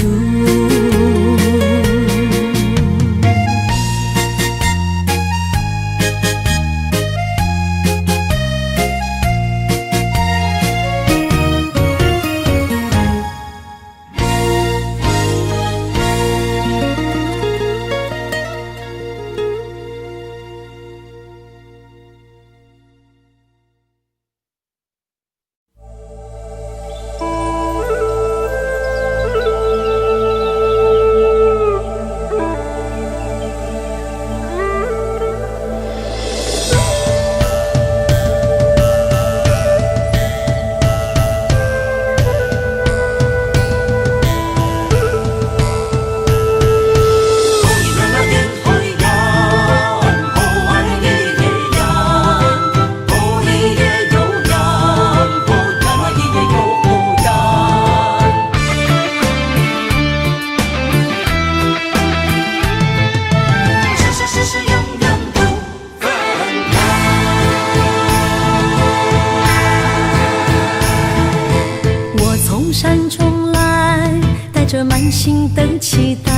山中来，带着满心的期待，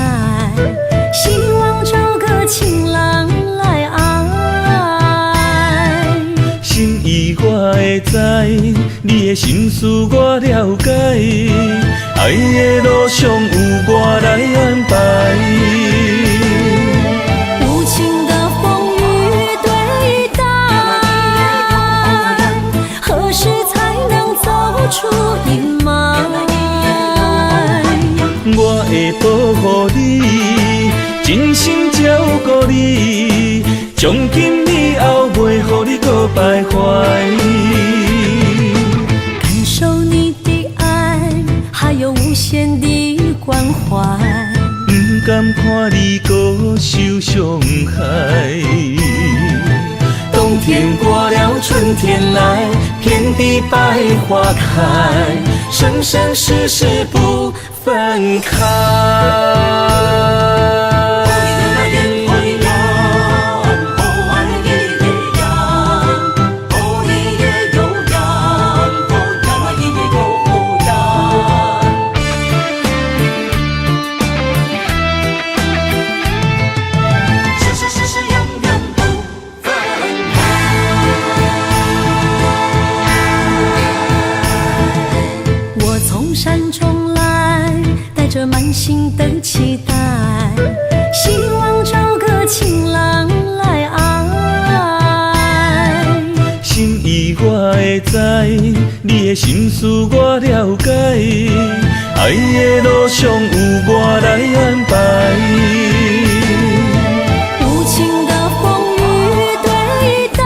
希望找个情郎来爱。心意我会知，你的心思我了解，爱的路上有我来安排。无情的风雨对待，何时才能走出阴霾？我会保护你，真心照顾你，从今以后袂予你搁徘徊。感受你的爱，还有无限的关怀，不甘看你搁受伤害。冬天过了，春天来，遍地百花开，生生世世不分开。山中来，带着满心的期待，希望找个情郎来爱。心意我会知，你的心思我了解，爱的路上有我来安排。无情的风雨对待，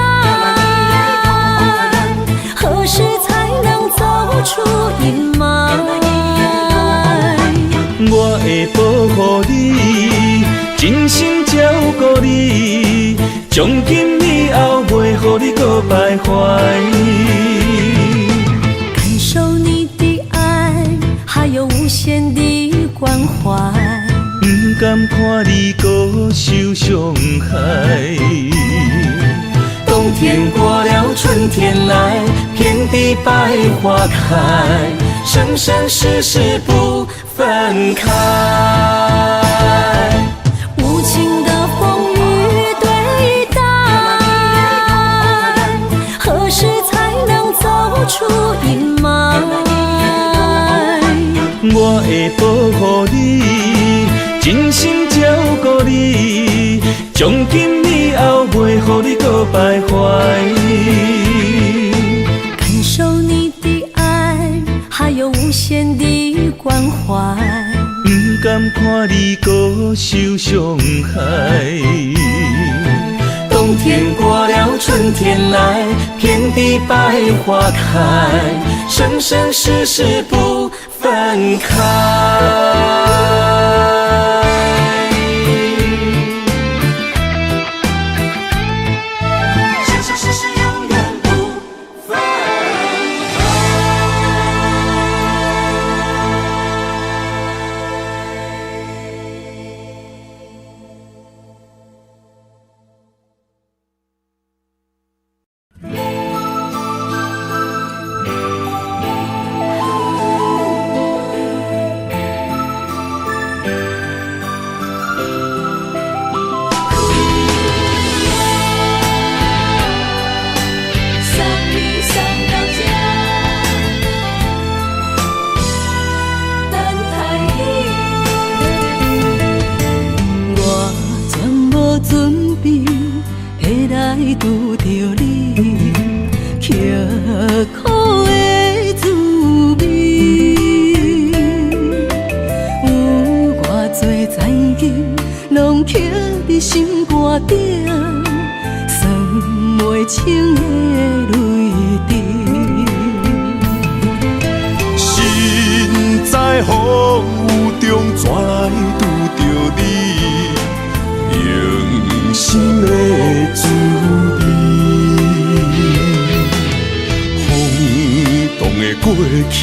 何时才能走出阴霾？我会保护你，真心照顾你，从今以后袂予你搁徘徘徊。感受你的爱，还有无限的关怀。不敢看你搁受伤害。冬天过了，春天来，遍地百花开，生生世世不分开。无情的风雨对待，何时才能走出阴霾？我会保护你，真心照顾你，从今以后袂予你搁徘徊。感受你的爱，还有无限的关怀。不敢看你搁受伤害。冬天过了，春天来，遍地百花开，生生世世不分开。生生世世永远不分开。拄着你，刻苦的滋味，有偌多知己，拢刻伫心肝顶，算袂清的泪滴。身在风雨中，怎来拄着你？用心的滋味，风动的过去，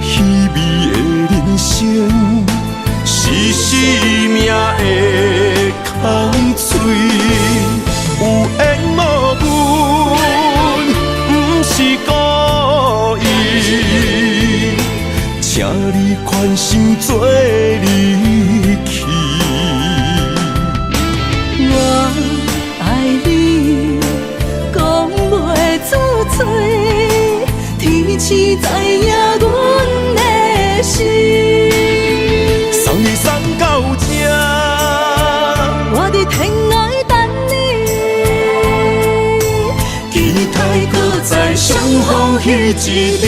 稀微的人生，是生命的空嘴，有缘无分，不是故意，请你宽心做离去。我爱你，讲袂出嘴，天赐知影阮的心。送你送到这，我伫天涯等你，期待搁再相逢彼一日。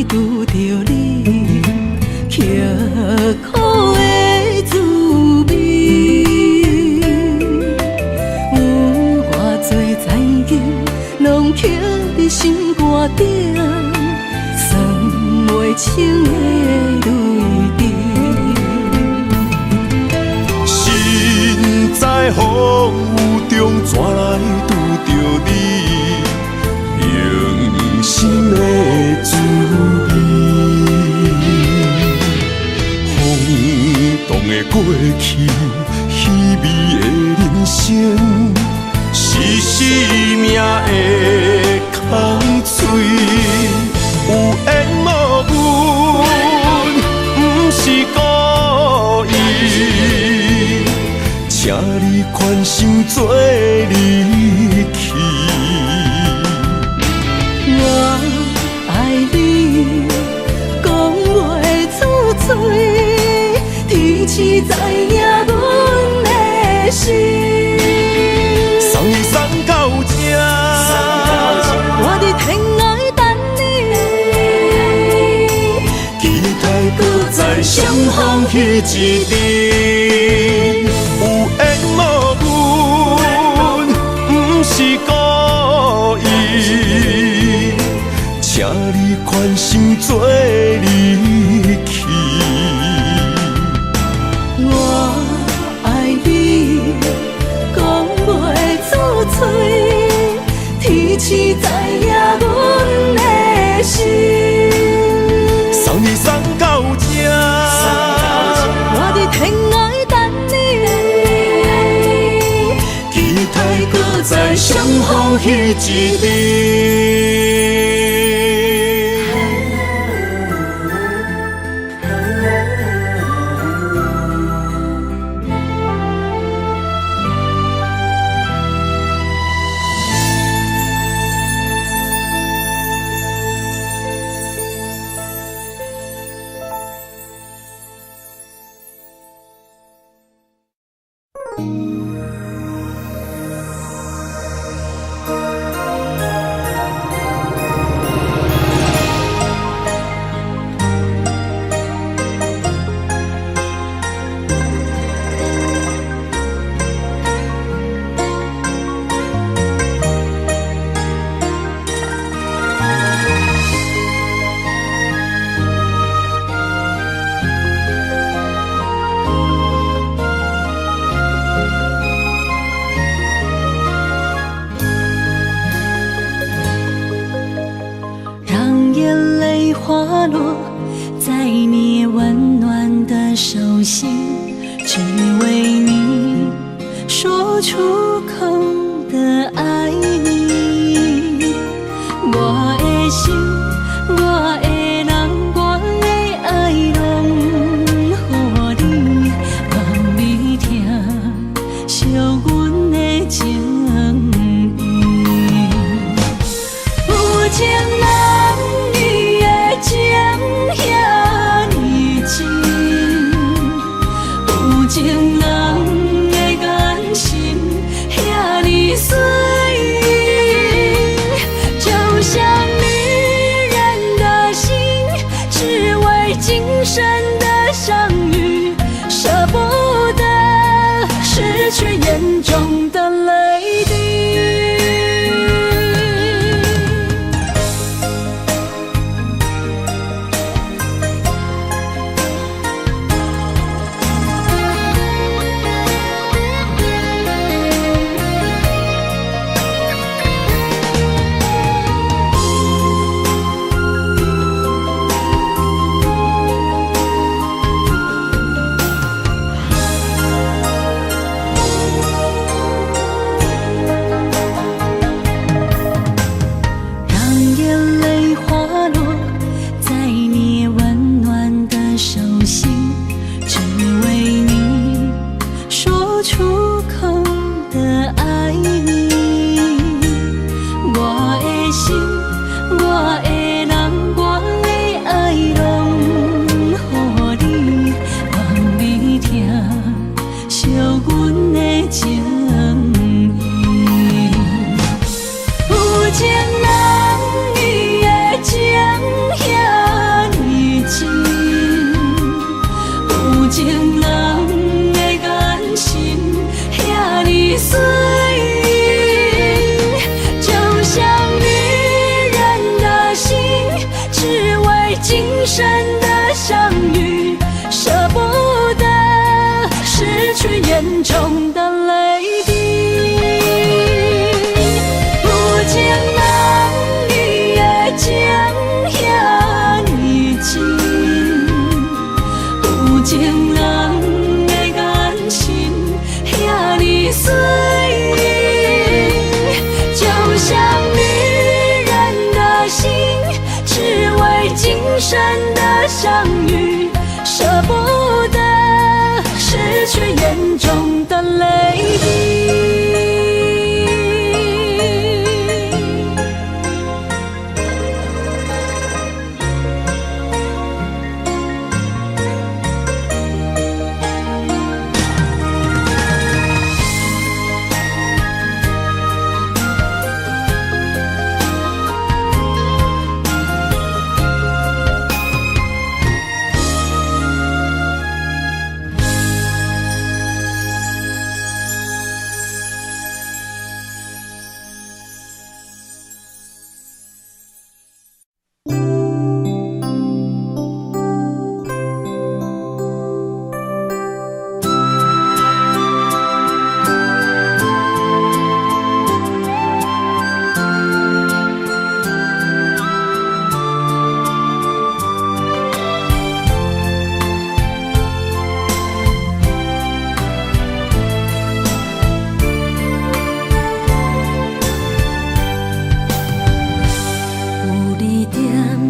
拄着你，刻苦的滋味，有偌多知己，拢刻伫心肝顶，算袂清的泪滴。身在风雨中，怎来拄着你？用心的滋味，风动的过去，稀微的人生，是生命的空嘴，有缘无分，不是故意，请你宽心做离去。我爱你，讲袂出嘴，天赐知影阮的心。送你送到这。风彼一阵，有缘无分，不是故意，请你宽心做离去。我爱你，讲袂出嘴，天赐知影阮的心。送你送到这，我伫天涯等你，期待搁再相逢彼一日。让眼泪滑落在你温暖的手心，只为你说出口的爱你。我的心，我的人，我的爱拢予你，望你听惜阮的情意。有情人伊的情遐尼真，有情人的眼神遐尼水，就像女人的心，只为今生的相遇，舍不得失去眼中的泪滴。深的相遇，舍不得失去眼中的泪滴。有情人伊的情遐尼真，有情人的眼神遐尼水，就像女人的心，只为今生的相遇，舍不得失去眼中的泪滴。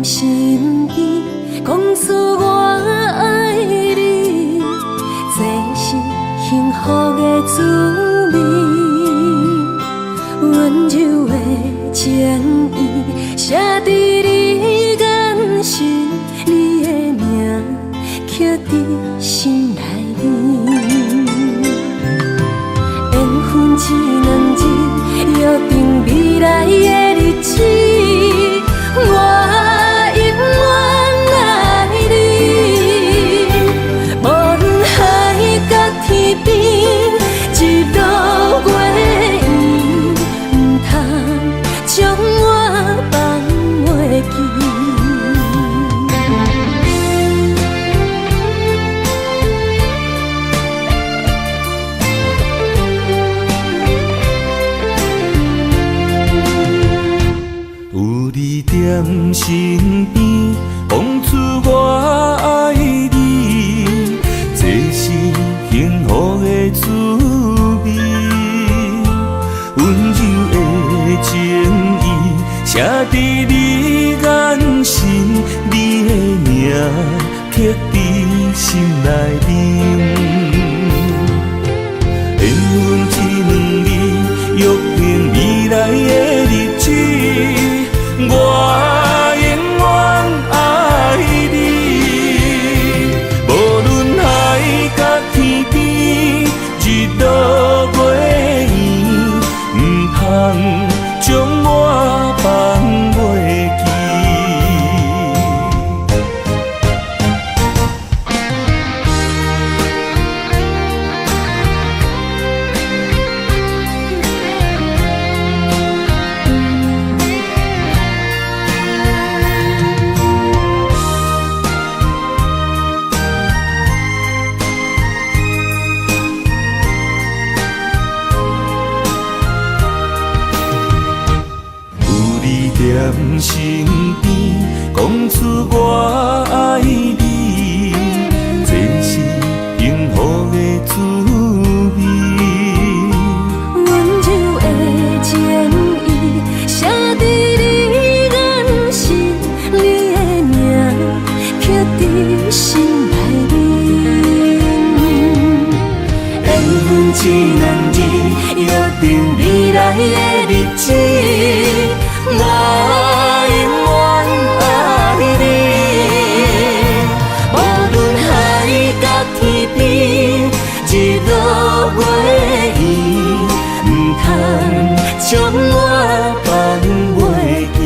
身边，讲出我爱你，这是幸福的滋味。温柔的情意写在你眼神，你的名刻在心内面。缘分只两日，约定未来的日子。我永远爱你，无论海角天边，一路过缘，唔通将我放袂记。有你踮身边，讲出我爱你，这是幸福的滋味。温柔的情意写在你眼神，你的名刻在心内面。缘分一两日，约定未来的日子。我永远爱你，无论海角天边，日落月圆，唔通将我放袂记。踮身边，讲出我爱你，这是幸福的滋味。温柔的情意写在你眼神，你的名刻在心内面。缘分一两日，约定未来的日子。我永远爱你，无论海角天边，日落月圆，唔通将我放袂记。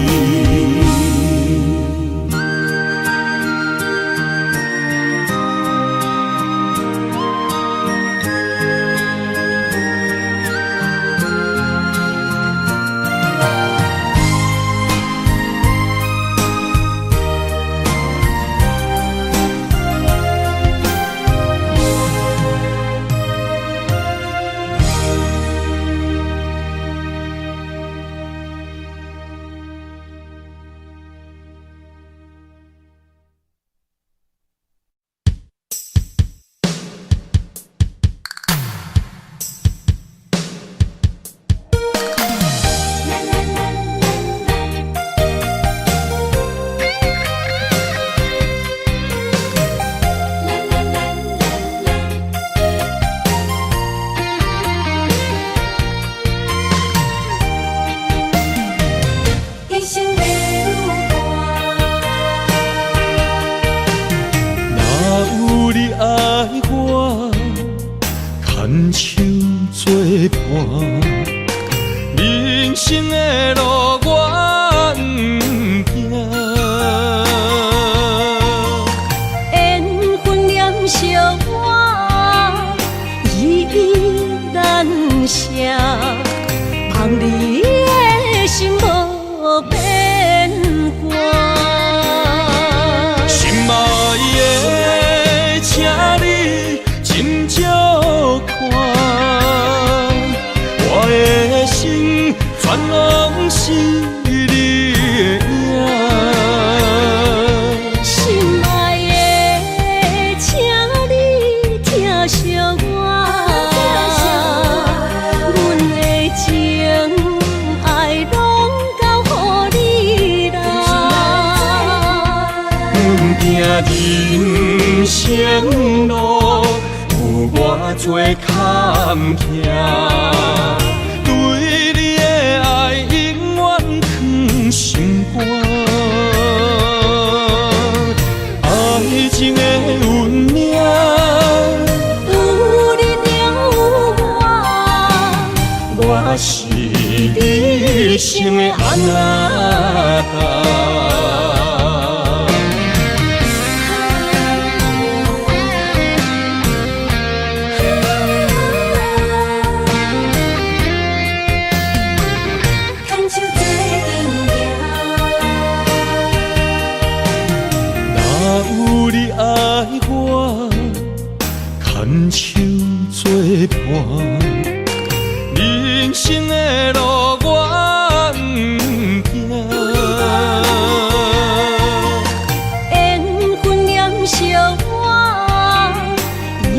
人生路有偌多坎坷，对你的爱永远藏心肝。爱情的运命，有你了我，我是你生的安那牵手作伴，人生的路我不行。缘分染烧我，依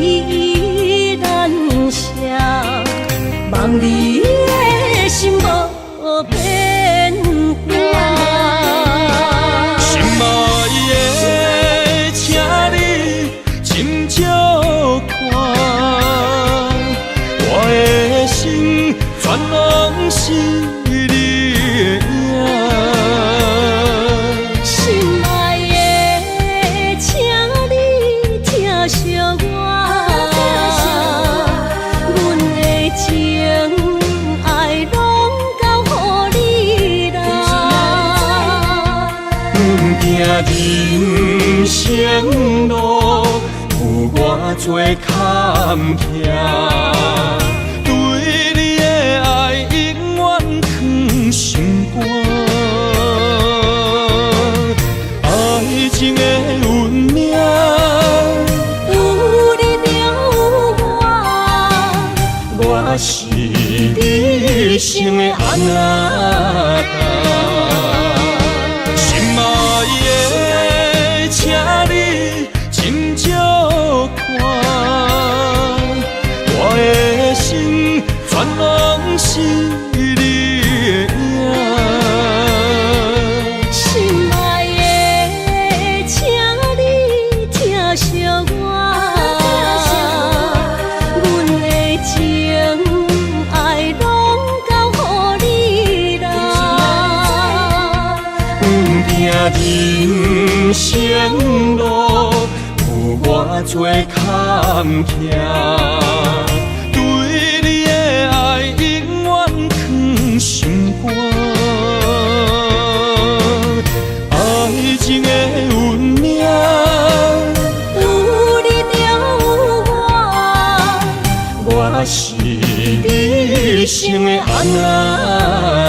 然写，望你的心无变化。心爱的，请你斟酌看，我的心全拢是你的影。心爱的，请你疼惜我，阮的情爱拢交予你啦。人生路有偌多坎坷，对你的爱永远藏心肝。爱情的运命，有你了我，我是你生的安那心爱的，请你斟酌看，我的心全拢是你的影。心爱的，请你疼惜我，阮的情爱拢交予你啦。人生路有偌多坎坷，对你的爱永远藏心肝。爱情的运命，有你了我，我是你生的安那